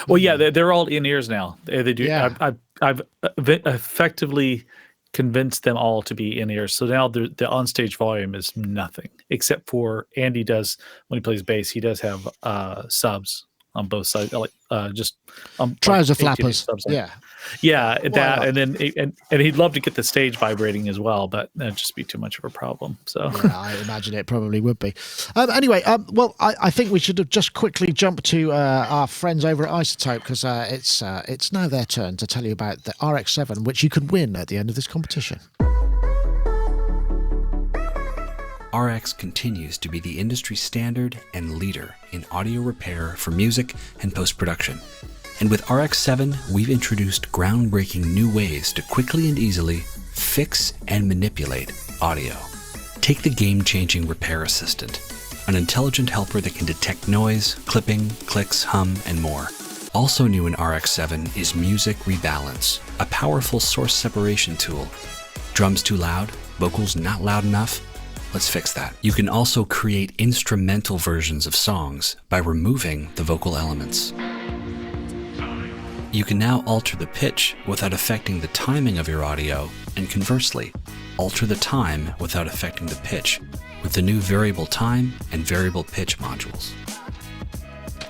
Well, yeah, they're all in ears now. They do. Yeah. I've effectively convinced them all to be in ears. So now the onstage volume is nothing, except for Andy does, when he plays bass, he does have subs on both sides, like just trouser flappers. Subs Yeah, that, and then and he'd love to get the stage vibrating as well, but that'd just be too much of a problem. So I imagine it probably would be. Anyway, well, I think we should have just quickly jumped to our friends over at iZotope, because it's now their turn to tell you about the RX7, which you could win at the end of this competition. RX continues to be the industry standard and leader in audio repair for music and post-production. And with RX7, we've introduced groundbreaking new ways to quickly and easily fix and manipulate audio. Take the game-changing Repair Assistant, an intelligent helper that can detect noise, clipping, clicks, hum, and more. Also new in RX7 is Music Rebalance, a powerful source separation tool. Drums too loud? Vocals not loud enough? Let's fix that. You can also create instrumental versions of songs by removing the vocal elements. You can now alter the pitch without affecting the timing of your audio, and conversely, alter the time without affecting the pitch with the new variable time and variable pitch modules.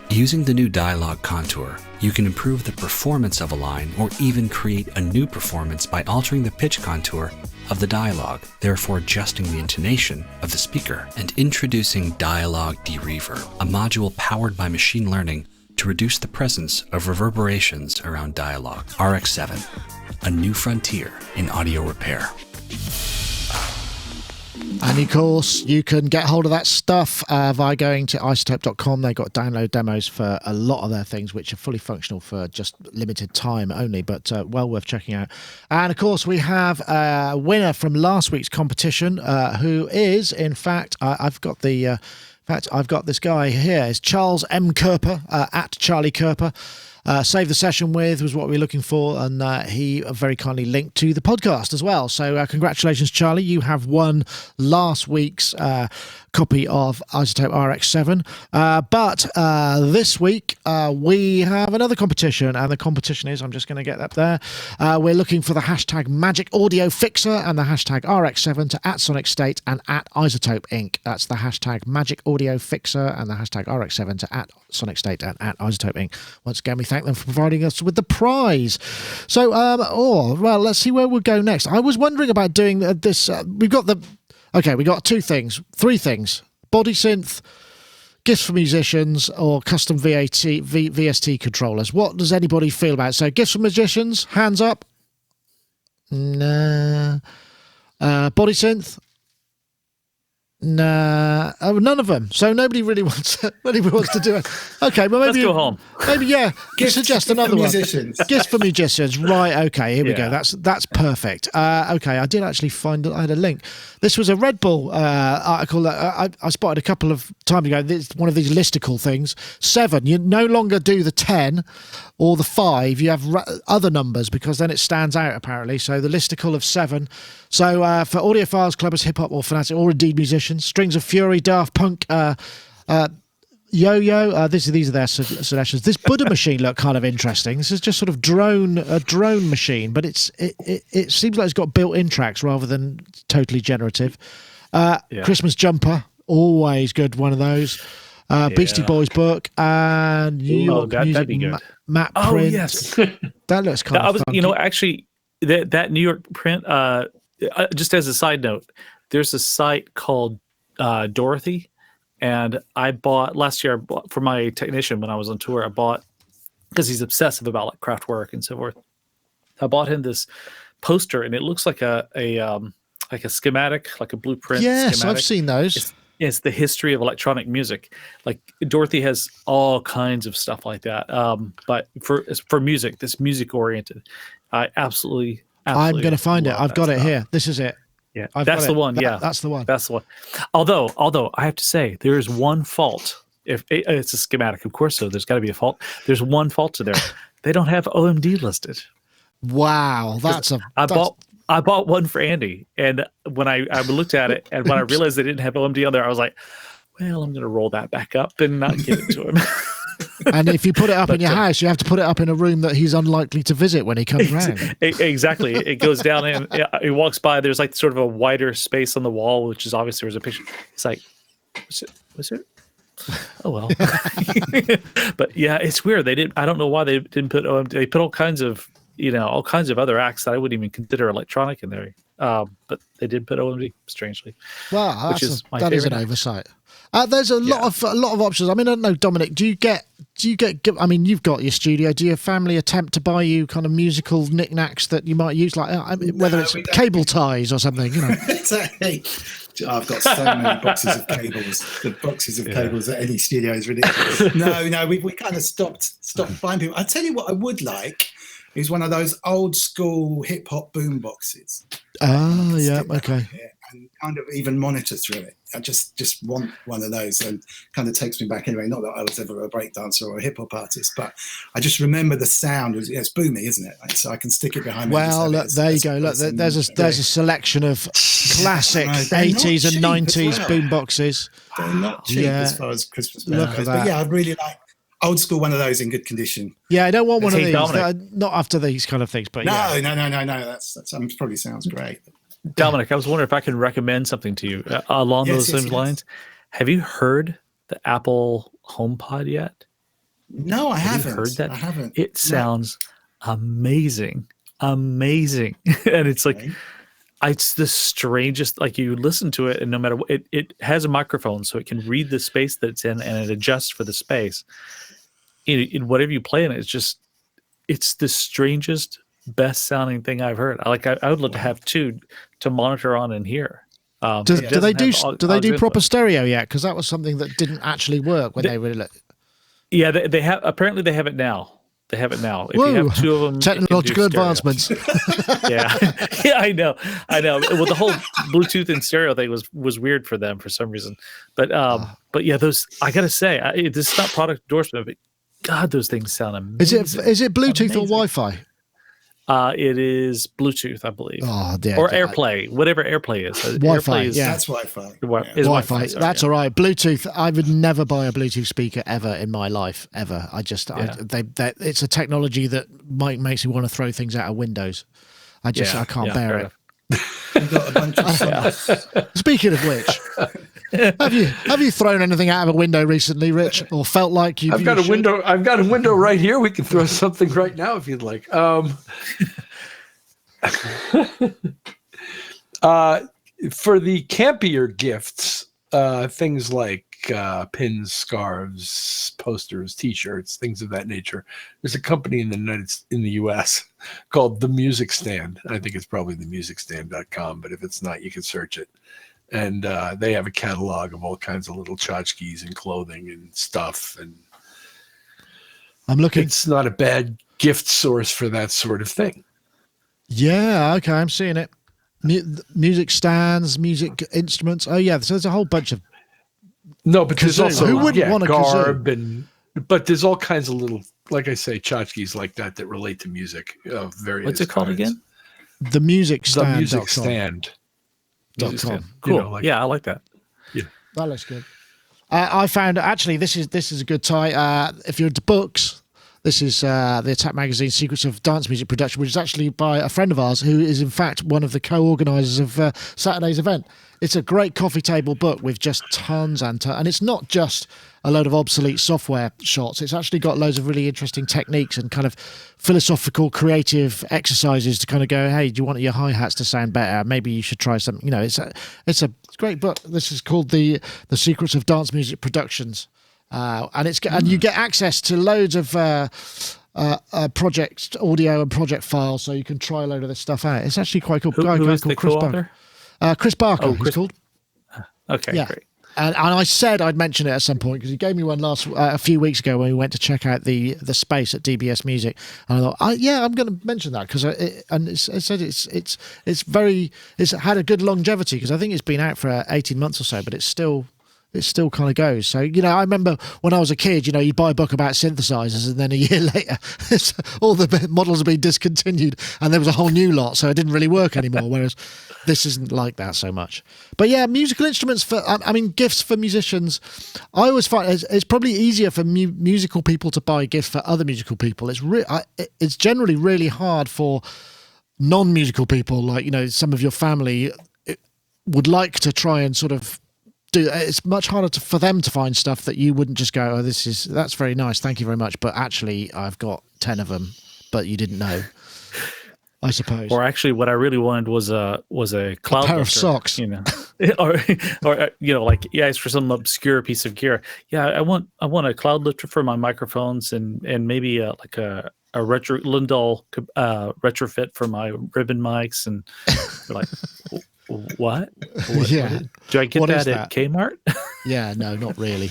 Using the new dialogue contour, you can improve the performance of a line or even create a new performance by altering the pitch contour of the dialogue, therefore adjusting the intonation of the speaker, and introducing Dialogue De-Reverb, a module powered by machine learning to reduce the presence of reverberations around dialogue. RX7, a new frontier in audio repair. And of course, you can get hold of that stuff by going to iZotope.com. They've got download demos for a lot of their things, which are fully functional for just limited time only, but well worth checking out. And of course, we have a winner from last week's competition, who is, in fact, I've got this guy here. It's Charles M. Kerper, at Charlie Kerper. Save the Session With was what we were looking for, and he very kindly linked to the podcast as well. So congratulations, Charlie. You have won last week's copy of iZotope RX7. But this week we have another competition, and the competition is, I'm just going to get up there, we're looking for the hashtag Magic Audio Fixer and the hashtag RX7 to @Sonicstate and @iZotope Inc. That's the hashtag Magic Audio Fixer and the hashtag RX7 to @Sonicstate and @iZotope Inc. Once again, we thank them for providing us with the prize. So, well, let's see where we'll go next. I was wondering about doing this. We got 3 things: body synth, gifts for musicians, or custom VST controllers. What does anybody feel about it? So, gifts for musicians, hands up. Nah. Body synth. Nah, none of them. So nobody really wants to do it. Okay, well maybe let's go home. Maybe suggest another one. Gifts for musicians. Right. Okay. Here we go. That's perfect. Okay, I did actually find I had a link. This was a Red Bull article that I spotted a couple of times ago. It's one of these listicle things. 7. You no longer do the 10 or the 5. You have other numbers because then it stands out apparently. So the listicle of 7. So for audiophiles, clubbers, hip hop, or fanatic, or indeed musicians. Strings of Fury, Daft Punk, Yo-Yo. These are their suggestions. This Buddha machine looked kind of interesting. This is just sort of a drone machine, but it seems like it's got built-in tracks rather than totally generative. Christmas jumper, always good. One of those. Beastie Boys book and New York music. That'd be good. Matte print. Yes, that looks kind of fun. Actually, that New York print. Just as a side note, there's a site called Dorothy, and I bought last year for my technician when I was on tour. I bought, because he's obsessive about like craft work and so forth. I bought him this poster, and it looks like a schematic, like a blueprint. Yes, schematic. I've seen those. It's the history of electronic music. Like Dorothy has all kinds of stuff like that. But for music, this music oriented, I absolutely I'm going to find it. I've got it here. This is it. Yeah, that's the one. That's the one. That's the one. Although I have to say, there is one fault. If it's a schematic, of course, so there's got to be a fault. There's one fault to there. They don't have OMD listed. Wow, I bought one for Andy, and when I looked at it, and when I realized they didn't have OMD on there, I was like, well, I'm going to roll that back up and not give it to him. And if you put it up in your house, you have to put it up in a room that he's unlikely to visit when he comes round. Exactly. It goes down and he walks by. There's like sort of a wider space on the wall, which is obviously there's a picture. It's like, was it? Oh, well. But yeah, it's weird. I don't know why they didn't put OMD. They put all kinds of other acts that I wouldn't even consider electronic in there. But they did put OMD, strangely. Well, that is an oversight. There's a lot of options. I mean, I don't know, Dominic, do you get, I mean, you've got your studio. Do your family attempt to buy you kind of musical knickknacks that you might use, like whether it's cable ties or something, you know? Exactly. I've got so many boxes of cables. The boxes of cables at any studio is ridiculous. No, we kind of stopped buying people. I tell you what I would like is one of those old school hip hop boom boxes. Oh, yeah, okay. And kind of even monitor through it. I just want one of those, and kind of takes me back anyway. Not that I was ever a breakdancer or a hip hop artist, but I just remember the sound. It's boomy, isn't it? So I can stick it behind me. Well, look, there you go. Look, there's a selection of classic 80s and 90s boom boxes. They're not cheap as far as Christmas. Look at that. But yeah, I'd really like old school one of those in good condition. Yeah, I don't want one of these. Not after these kind of things, but no. That's probably sounds great. Dominic, I was wondering if I can recommend something to you along those same lines. Have you heard the Apple HomePod yet? No, I haven't. You heard that? I haven't. It sounds amazing. And it's like, it's the strangest, like you listen to it and no matter what, it has a microphone so it can read the space that it's in and it adjusts for the space. In whatever you play in it, it's the strangest, best sounding thing I've heard. I would love to have two to monitor on and hear. Do they do proper stereo yet? Because that was something that didn't actually work when they really. Yeah, they have. Apparently, they have it now. If Whoa, you have two of them, technological advancements. yeah, I know. Well, the whole Bluetooth and stereo thing was weird for them for some reason. But yeah, those, I gotta say, this is not product endorsement, but God, those things sound amazing. Is it Bluetooth or Wi-Fi? It is Bluetooth, I believe. Oh, dear. Or AirPlay, whatever AirPlay is. Wi-Fi, that's Wi-Fi. Wi-Fi. That's all right. Bluetooth. I would never buy a Bluetooth speaker ever in my life, ever. It's a technology that makes me want to throw things out of windows. I can't bear it. You've got a bunch of songs. Speaking of which, have you thrown anything out of a window recently, Rich, or felt like you? I've got a window right here. We can throw something right now if you'd like. For the campier gifts, things like pins, scarves, posters, T-shirts, things of that nature. There's a company in the U.S. called The Music Stand. I think it's probably themusicstand.com, but if it's not, you can search it. and they have a catalog of all kinds of little tchotchkes and clothing and stuff. And I'm looking. It's not a bad gift source for that sort of thing. Yeah, okay, I'm seeing it. Music stands, music instruments. Oh yeah, so there's a whole bunch of. No, but there's also who wouldn't want a garb kazoo? But there's all kinds of little, like I say, tchotchkes like that relate to music of various. What's it called again? The music stand. The music stand. .com. Cool. Yeah, I like that. Yeah, that looks good. I found actually this is a good tie. If you're into books, this is the Attack Magazine Secrets of Dance Music Production, which is actually by a friend of ours who is in fact one of the co-organisers of Saturday's event. It's a great coffee table book with just tons and it's not just a load of obsolete software shots. It's actually got loads of really interesting techniques and kind of philosophical, creative exercises to kind of go, hey, do you want your hi-hats to sound better? Maybe you should try something. You know, it's a great book. This is called the Secrets of Dance Music Productions, and you get access to loads of project audio and project files, so you can try a load of this stuff out. It's actually quite cool. Who is the co-author? Chris Barker, he's called. Okay, yeah. Great. And I said I'd mention it at some point because he gave me one a few weeks ago when we went to check out the space at DBS Music, and I thought, I'm going to mention that because it said it's had a good longevity because I think it's been out for 18 months or so, but it still kind of goes. So, you know, I remember when I was a kid, you know, you'd buy a book about synthesizers and then a year later, all the models have been discontinued and there was a whole new lot, so it didn't really work anymore, whereas this isn't like that so much. But yeah, musical instruments gifts for musicians. I always find it's probably easier for musical people to buy gifts for other musical people. It's generally really hard for non-musical people, like, you know, some of your family would like to try and sort of it's much harder for them to find stuff that you wouldn't just go, that's very nice, thank you very much, but actually I've got 10 of them, but you didn't know, I suppose. Or actually what I really wanted was a cloud pair lifter, of socks, you know, or you know, like, yeah, it's for some obscure piece of gear. Yeah, I want a cloud lifter for my microphones and maybe like a retro Lindahl retrofit for my ribbon mics, and like what? Yeah. Do I get that at Kmart? Yeah, no, not really.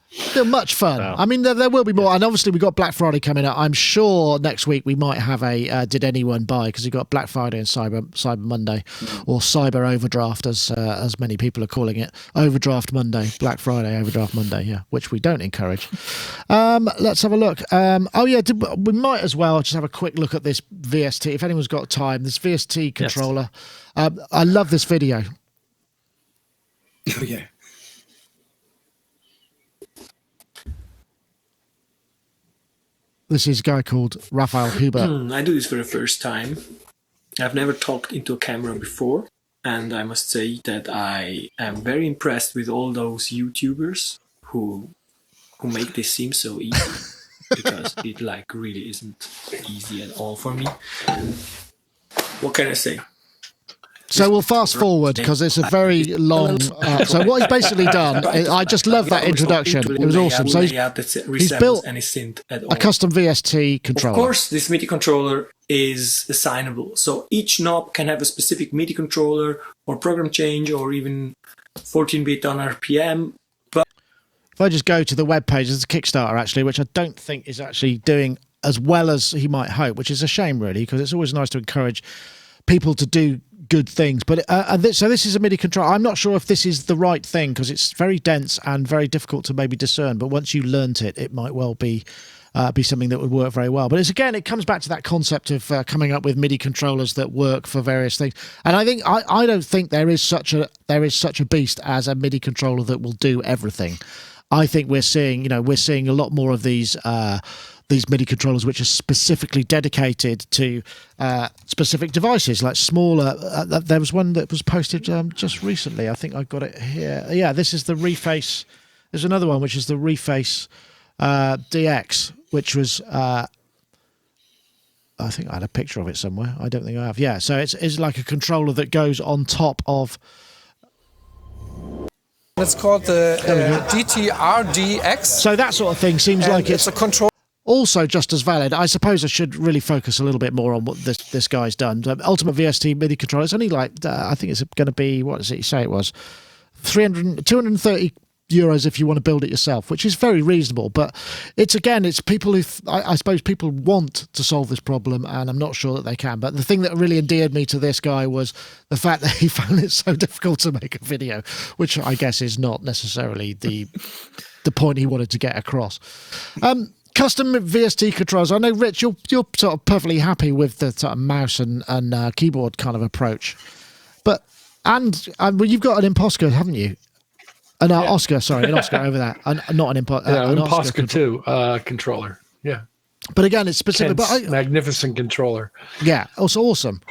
Still much fun. Wow. I mean, there will be more, and obviously we've got Black Friday coming up. I'm sure next week we might have a Did Anyone Buy, because we've got Black Friday and Cyber Monday, or Cyber Overdraft, as many people are calling it. Overdraft Monday, Black Friday, Overdraft Monday, yeah, which we don't encourage. Let's have a look. We might as well just have a quick look at this VST, if anyone's got time. This VST controller. Yes. I love this video. Oh, yeah. This is a guy called Raphael Huber. I do this for the first time. I've never talked into a camera before, and I must say that I am very impressed with all those YouTubers who make this seem so easy, because it really isn't easy at all for me. What can I say? So we'll fast forward because it's a very long. So what he's basically done, I just love that introduction. It was awesome. So he's built a custom VST controller. Of course, this MIDI controller is assignable. So each knob can have a specific MIDI controller or program change or even 14-bit on RPM. But if I just go to the webpage, there's a Kickstarter actually, which I don't think is actually doing as well as he might hope, which is a shame really, because it's always nice to encourage people to do good things. But so this is a MIDI controller. I'm not sure if this is the right thing because it's very dense and very difficult to maybe discern, but once you learnt it, it might well be something that would work very well. But it comes back to that concept of coming up with MIDI controllers that work for various things. And I think I don't think there is such a beast as a MIDI controller that will do everything. I think we're seeing a lot more of these MIDI controllers which are specifically dedicated to specific devices, like smaller. There was one that was posted just recently. I think I got it here. Yeah, this is the Reface. There's another one which is the Reface DX, which was. I think I had a picture of it somewhere. I don't think I have. Yeah, so it's like a controller that goes on top of. It's called the DTR-DX. So that sort of thing seems like it's a control. also just as valid. I suppose I should really focus a little bit more on what this guy's done. Ultimate VST MIDI controller. It's only like, I think it's going to be, what does it say it was? 230 euros if you want to build it yourself, which is very reasonable. But it's people who, I suppose people want to solve this problem, and I'm not sure that they can. But the thing that really endeared me to this guy was the fact that he found it so difficult to make a video, which I guess is not necessarily the point he wanted to get across. Custom VST controls. I know, Rich, you're sort of perfectly happy with the sort of mouse and keyboard kind of approach, but well, you've got an Imposca, haven't you? An Oscar over that. Not an Imposca. An Imposca 2 controller. Yeah. But again, it's specific. Magnificent controller. Yeah, also awesome.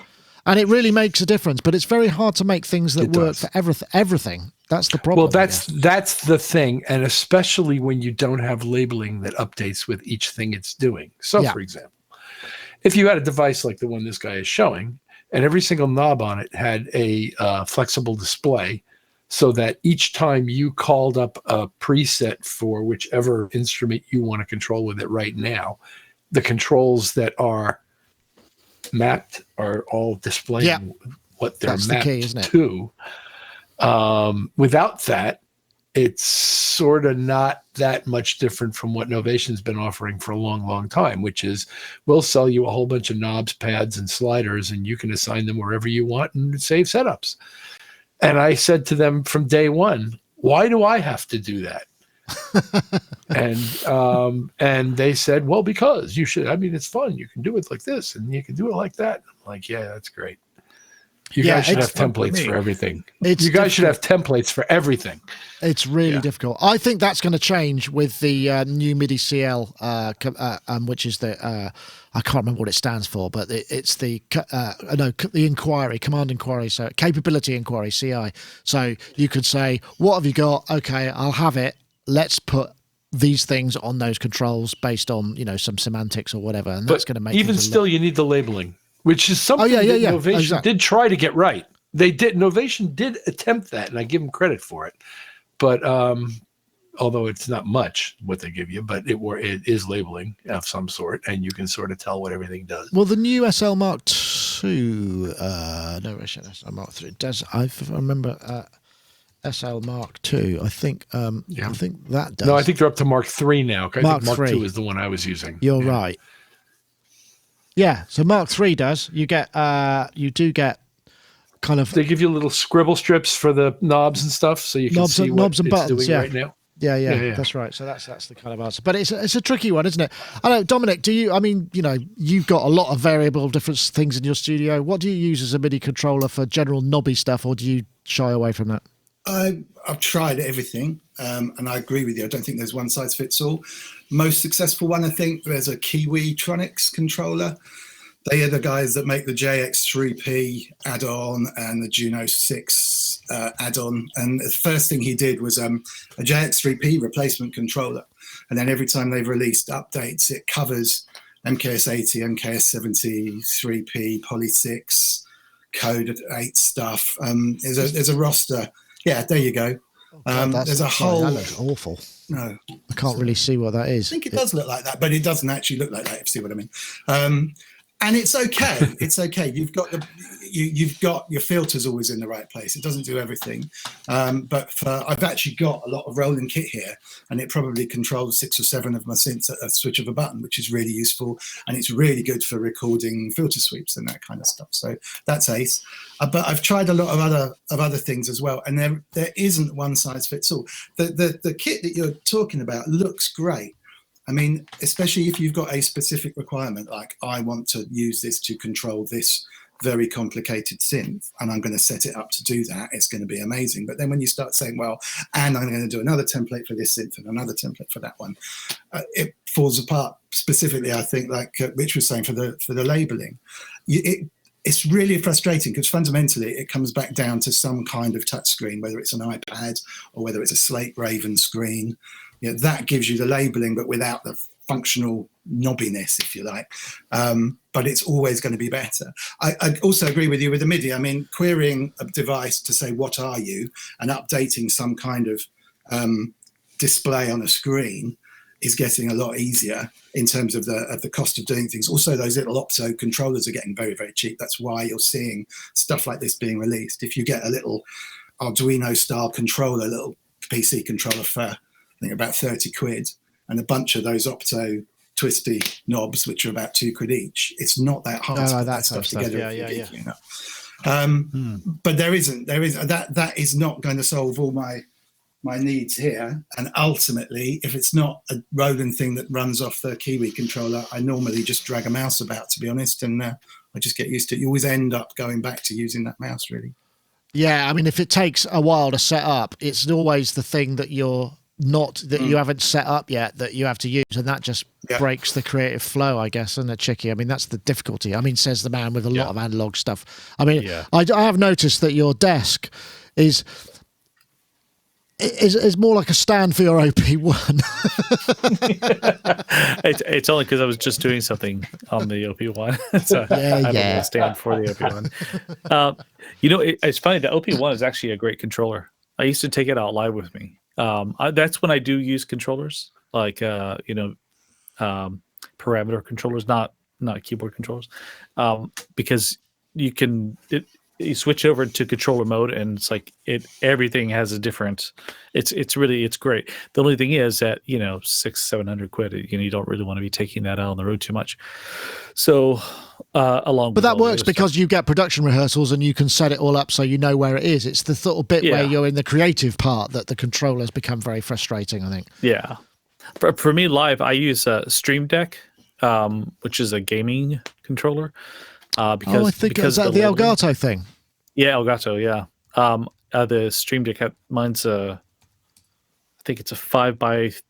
And it really makes a difference, but it's very hard to make things that work for everything. That's the problem. Well, that's the thing, and especially when you don't have labeling that updates with each thing it's doing. So, for example, if you had a device like the one this guy is showing, and every single knob on it had a flexible display, so that each time you called up a preset for whichever instrument you want to control with it right now, the controls that are mapped are all displaying what they're mapped to. Without that, it's sort of not that much different from what Novation's been offering for a long, long time, which is we'll sell you a whole bunch of knobs, pads, and sliders, and you can assign them wherever you want and save setups. And I said to them from day one, why do I have to do that? And they said, well, because you should. I mean, it's fun. You can do it like this and you can do it like that. I'm like, yeah, that's great. You guys should have templates for everything. You guys should have templates for everything. It's really difficult. I think that's going to change with the new MIDI CL, which is the I can't remember what it stands for, but it's the inquiry, command inquiry, so capability inquiry, CI. So you could say, what have you got? Okay, I'll have it. Let's put these things on those controls based on some semantics or whatever, and that's going to make even still you need the labeling. Which is something that Novation did try to get right. They did. Novation did attempt that, and I give them credit for it. But although it's not much what they give you, but it is labeling of some sort, and you can sort of tell what everything does. Well, the new SL Mark II, SL Mark III does. I remember SL Mark II. I think. I think that does. No, I think they're up to Mark III now. I think Mark II is the one I was using. You're right. Yeah, so Mark III does. You do get kind of. They give you little scribble strips for the knobs and stuff, so you can see what it's doing right now. Yeah, that's right. So that's the kind of answer. But it's a tricky one, isn't it? I know, Dominic. Do you? I mean, you've got a lot of variable different things in your studio. What do you use as a MIDI controller for general knobby stuff, or do you shy away from that? I've tried everything, and I agree with you. I don't think there's one size fits all. Most successful one, I think, there's a Kiwi Tronics controller. They are the guys that make the JX3P add-on and the Juno 6 add-on. And the first thing he did was a JX3P replacement controller. And then every time they've released updates, it covers MKS80, MKS70, 3P, Poly 6, Code 8 stuff. There's a roster. Yeah, there you go. There's a whole. That looks awful. No, I can't really see what that is. I think it does look like that, but it doesn't actually look like that. If you see what I mean. And it's okay. It's okay. You've got your filters always in the right place. It doesn't do everything, but I've actually got a lot of rolling kit here, and it probably controls 6 or 7 of my synths at a switch of a button, which is really useful, and it's really good for recording filter sweeps and that kind of stuff. So that's ace. But I've tried a lot of other things as well, and there isn't one size fits all. The kit that you're talking about looks great. I mean, especially if you've got a specific requirement, like I want to use this to control this very complicated synth, and I'm going to set it up to do that, it's going to be amazing. But then when you start saying, well, and I'm going to do another template for this synth and another template for that one, it falls apart. Specifically, I think, like Rich was saying, for the labeling, it's really frustrating because fundamentally it comes back down to some kind of touchscreen, whether it's an iPad or whether it's a Slate Raven screen. That gives you the labeling, but without the functional knobbiness, if you like. But it's always going to be better. I also agree with you with the MIDI. I mean, querying a device to say, what are you, and updating some kind of display on a screen is getting a lot easier in terms of the cost of doing things. Also, those little Opto controllers are getting very, very cheap. That's why you're seeing stuff like this being released. If you get a little Arduino style controller, little PC controller for I think about 30 quid, and a bunch of those Opto twisty knobs, which are about £2 each, it's not that hard to put that stuff together. But there is that is not going to solve all my needs here. And ultimately, if it's not a Roland thing that runs off the Kiwi controller, I normally just drag a mouse about, to be honest, and I just get used to it. You always end up going back to using that mouse, really. Yeah, I mean, if it takes a while to set up, it's always the thing that you haven't set up yet that you have to use, and that just breaks the creative flow, I guess, isn't it, Chicky? I mean, that's the difficulty. I mean, says the man with a lot of analog stuff. I mean, I have noticed that your desk is more like a stand for your OP1. It's only because I was just doing something on the OP1. So I have a stand for the OP1. It's funny. The OP1 is actually a great controller. I used to take it out live with me. That's when I do use controllers, like parameter controllers, not keyboard controllers, because you switch over to controller mode, and it's like everything has a different. It's great. The only thing is that 600-700 quid. You don't really want to be taking that out on the road too much. So but that works because you get production rehearsals and you can set it all up so you know where it is. It's the sort of bit where you're in the creative part that the controllers become very frustrating, I think. Yeah. For me live, I use Stream Deck, which is a gaming controller. Because I think is that the Elgato thing? Yeah, Elgato. Yeah. The Stream Deck, mine's I think it's a 5x4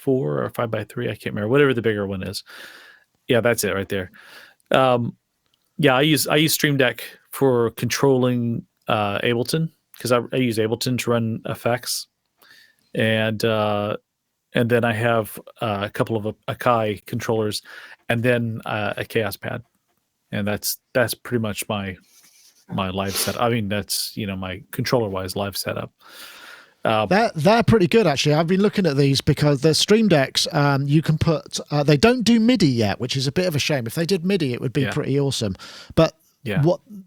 or 5x3. I can't remember. Whatever the bigger one is. Yeah, that's it right there. I use Stream Deck for controlling Ableton, because I use Ableton to run effects, and then I have a couple of Akai controllers, and then a Chaos Pad. And that's pretty much my live setup. I mean, that's my controller-wise live setup. They're pretty good, actually. I've been looking at these because the Stream Decks, you can put. They don't do MIDI yet, which is a bit of a shame. If they did MIDI, it would be pretty awesome. But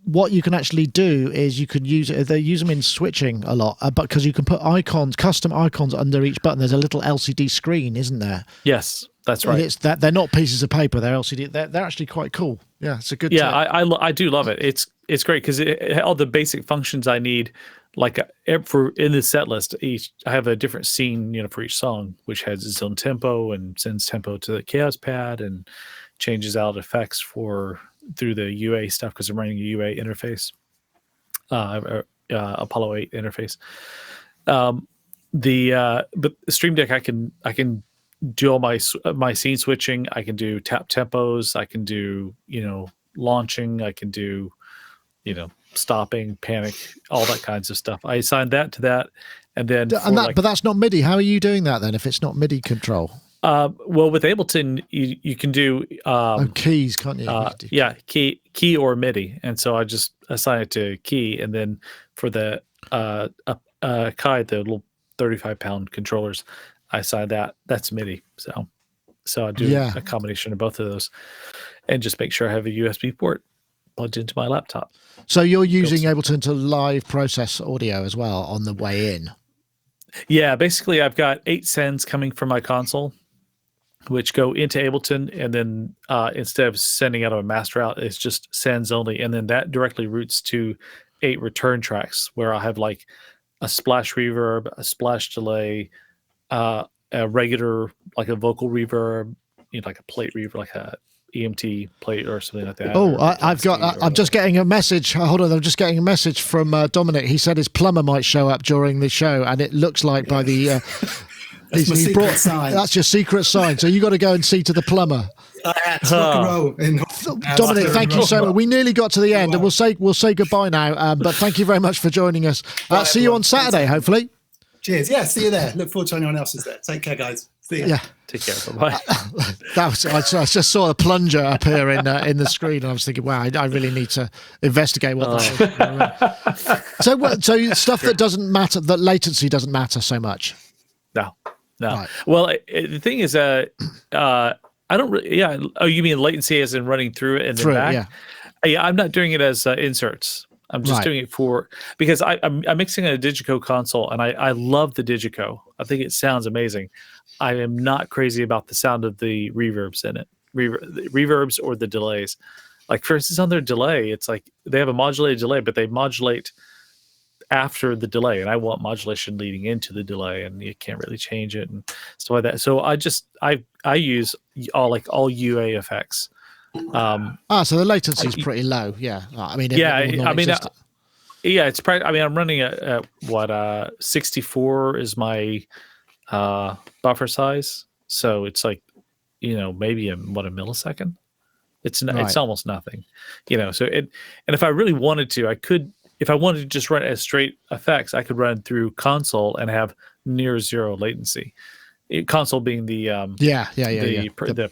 what you can actually do is you can use it. They use them in switching a lot, but because you can put custom icons under each button. There's a little LCD screen, isn't there? Yes, that's right. And it's that they're not pieces of paper; they're LCD. They're actually quite cool. Yeah, it's a good. Yeah, I do love it. It's great because all the basic functions I need, like in the set list, I have a different scene, for each song, which has its own tempo and sends tempo to the Chaos Pad and changes out effects through the UA stuff, because I'm running a UA interface, Apollo 8 interface. But the Stream Deck, I can do all my scene switching. I can do tap tempos. I can do launching. I can do stopping, panic, all that kinds of stuff. I assigned that to that, and then but that's not MIDI. How are you doing that then? If it's not MIDI control? Well, with Ableton, you can do keys, can't you? Key or MIDI, and so I just assign it to key, and then for the Kai, the little 35-pound controllers, I assign that's MIDI. So I do a combination of both of those, and just make sure I have a USB port plugged into my laptop. So you're using Ableton to live process audio as well on the way in? Yeah, basically I've got 8 sends coming from my console, which go into Ableton, and then instead of sending out a master out, it's just sends only, and then that directly routes to 8 return tracks where I have like a splash reverb, a splash delay, a regular, like a vocal reverb, like a plate reverb, like a EMT plate or something like that. Oh, I'm just getting a message. Hold on, I'm just getting a message from Dominic. He said his plumber might show up during the show, and it looks like by the that's my secret sign. That's your secret sign. So you got to go and see to the plumber. Rock and roll. Dominic, thank you so much. We nearly got to the end, and we'll say goodbye now. But thank you very much for joining us. See you on Saturday, hopefully. Cheers. Yeah, see you there. Look forward to anyone else is there. Take care, guys. See you. Yeah. Take care. Bye. I just saw a plunger up here in the screen, and I was thinking, wow, I really need to investigate what that is. So stuff that doesn't matter, that latency doesn't matter so much. No. No. Right. Well, the thing is, I don't really. Yeah. Oh, you mean latency as in running through it and then back? Yeah. Yeah. I'm not doing it as inserts. I'm just doing it because I'm mixing a Digico console, and I love the Digico. I think it sounds amazing. I am not crazy about the sound of the reverbs in it, the reverbs or the delays. Like, for instance, on their delay, it's like they have a modulated delay, but they modulate after the delay, and I want modulation leading into the delay, and you can't really change it and stuff like that. So I use all UA effects. So the latency is pretty low. Yeah. I mean, it's probably, I'm running at what 64 is my buffer size. So it's like, maybe a millisecond. It's almost nothing, so and if I really wanted to, I could, if I wanted to just run as straight effects, I could run through console and have near zero latency. Console being the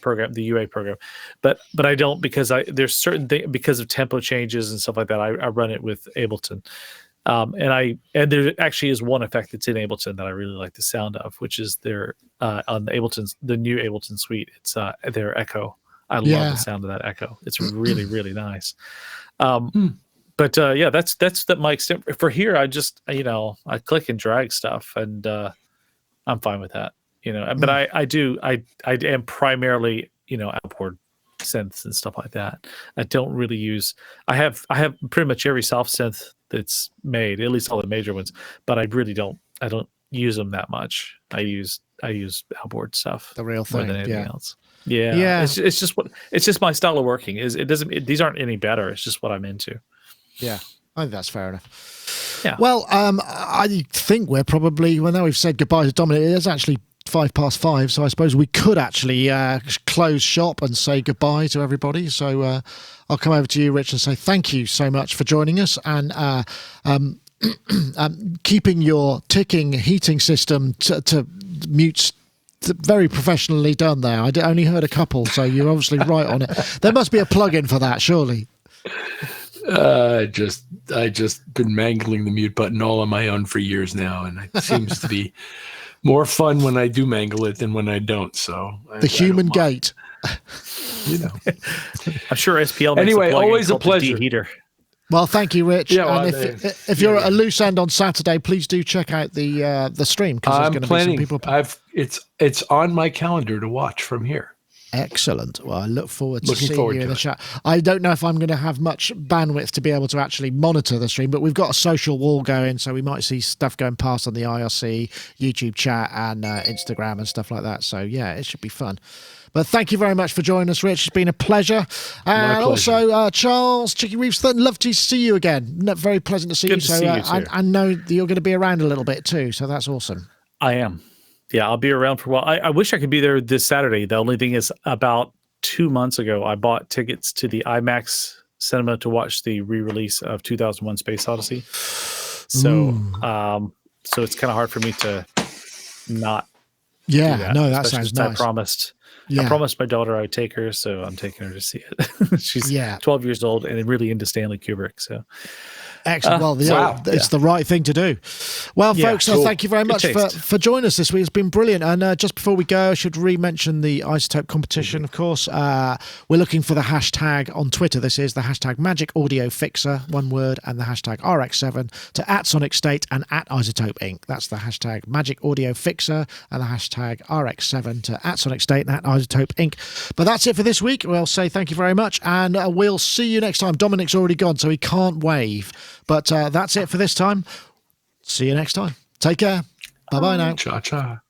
program, the UA program, but I don't, because there's certain things, because of tempo changes and stuff like that. I run it with Ableton, and there actually is one effect that's in Ableton that I really like the sound of, which is their on the new Ableton suite. It's their Echo. I love the sound of that Echo. It's really, really nice. But that's my extent for here. I just, I click and drag stuff, and I'm fine with that, but I am primarily, outboard synths and stuff like that. I don't really use, I have pretty much every soft synth that's made, at least all the major ones, but I don't use them that much. I use outboard stuff, the real thing, more than anything else. Yeah. It's just my style of working. These aren't any better. It's just what I'm into. Yeah, I think that's fair enough. Yeah. Well, I think we're probably, now we've said goodbye to Dominic, it's actually 5:05, so I suppose we could actually close shop and say goodbye to everybody. So I'll come over to you, Rich, and say thank you so much for joining us, and keeping your ticking heating system to mute. Very professionally done there. I only heard a couple, so you're obviously right on it. There must be a plug-in for that, surely. I just been mangling the mute button all on my own for years now, and it seems to be more fun when I do mangle it than when I don't. So the human gate. I'm sure SPL makes anyway, always a pleasure. Heater. Well, thank you, Rich. Yeah, well, and if you're at a loose end on Saturday, please do check out the stream, because there's going to be some people. It's on my calendar to watch from here. Excellent. Well, I look forward to seeing you in the chat. I don't know if I'm going to have much bandwidth to be able to actually monitor the stream, but we've got a social wall going, so we might see stuff going past on the IRC, YouTube chat, and Instagram and stuff like that. So yeah, it should be fun. But thank you very much for joining us, Rich. It's been a pleasure. And also, Charles, Chicky Reeves, love to see you again. Very pleasant to see you. Good to see you too. I know that you're going to be around a little bit too, so that's awesome. I am. Yeah, I'll be around for a while. I wish I could be there this Saturday. The only thing is, about 2 months ago, I bought tickets to the IMAX cinema to watch the re-release of 2001: Space Odyssey. So, so it's kind of hard for me to not. Yeah, do that, no, that sounds nice. I promised my daughter I would take her, so I'm taking her to see it. She's 12 years old and really into Stanley Kubrick. So excellent. Well, it's the right thing to do. Well, folks, thank you very much for joining us this week. It's been brilliant. And just before we go, I should re-mention the iZotope competition, of course. We're looking for the hashtag on Twitter. This is the hashtag Magic Audio Fixer, one word, and the hashtag RX7 to @Sonicstate and @iZotope Inc. That's the hashtag Magic Audio Fixer and the hashtag RX7 to @Sonicstate and @iZotope Inc. But that's it for this week. We'll say thank you very much, and we'll see you next time. Dominic's already gone, so he can't wave. But that's it for this time. See you next time. Take care. Bye-bye now. Cha-cha.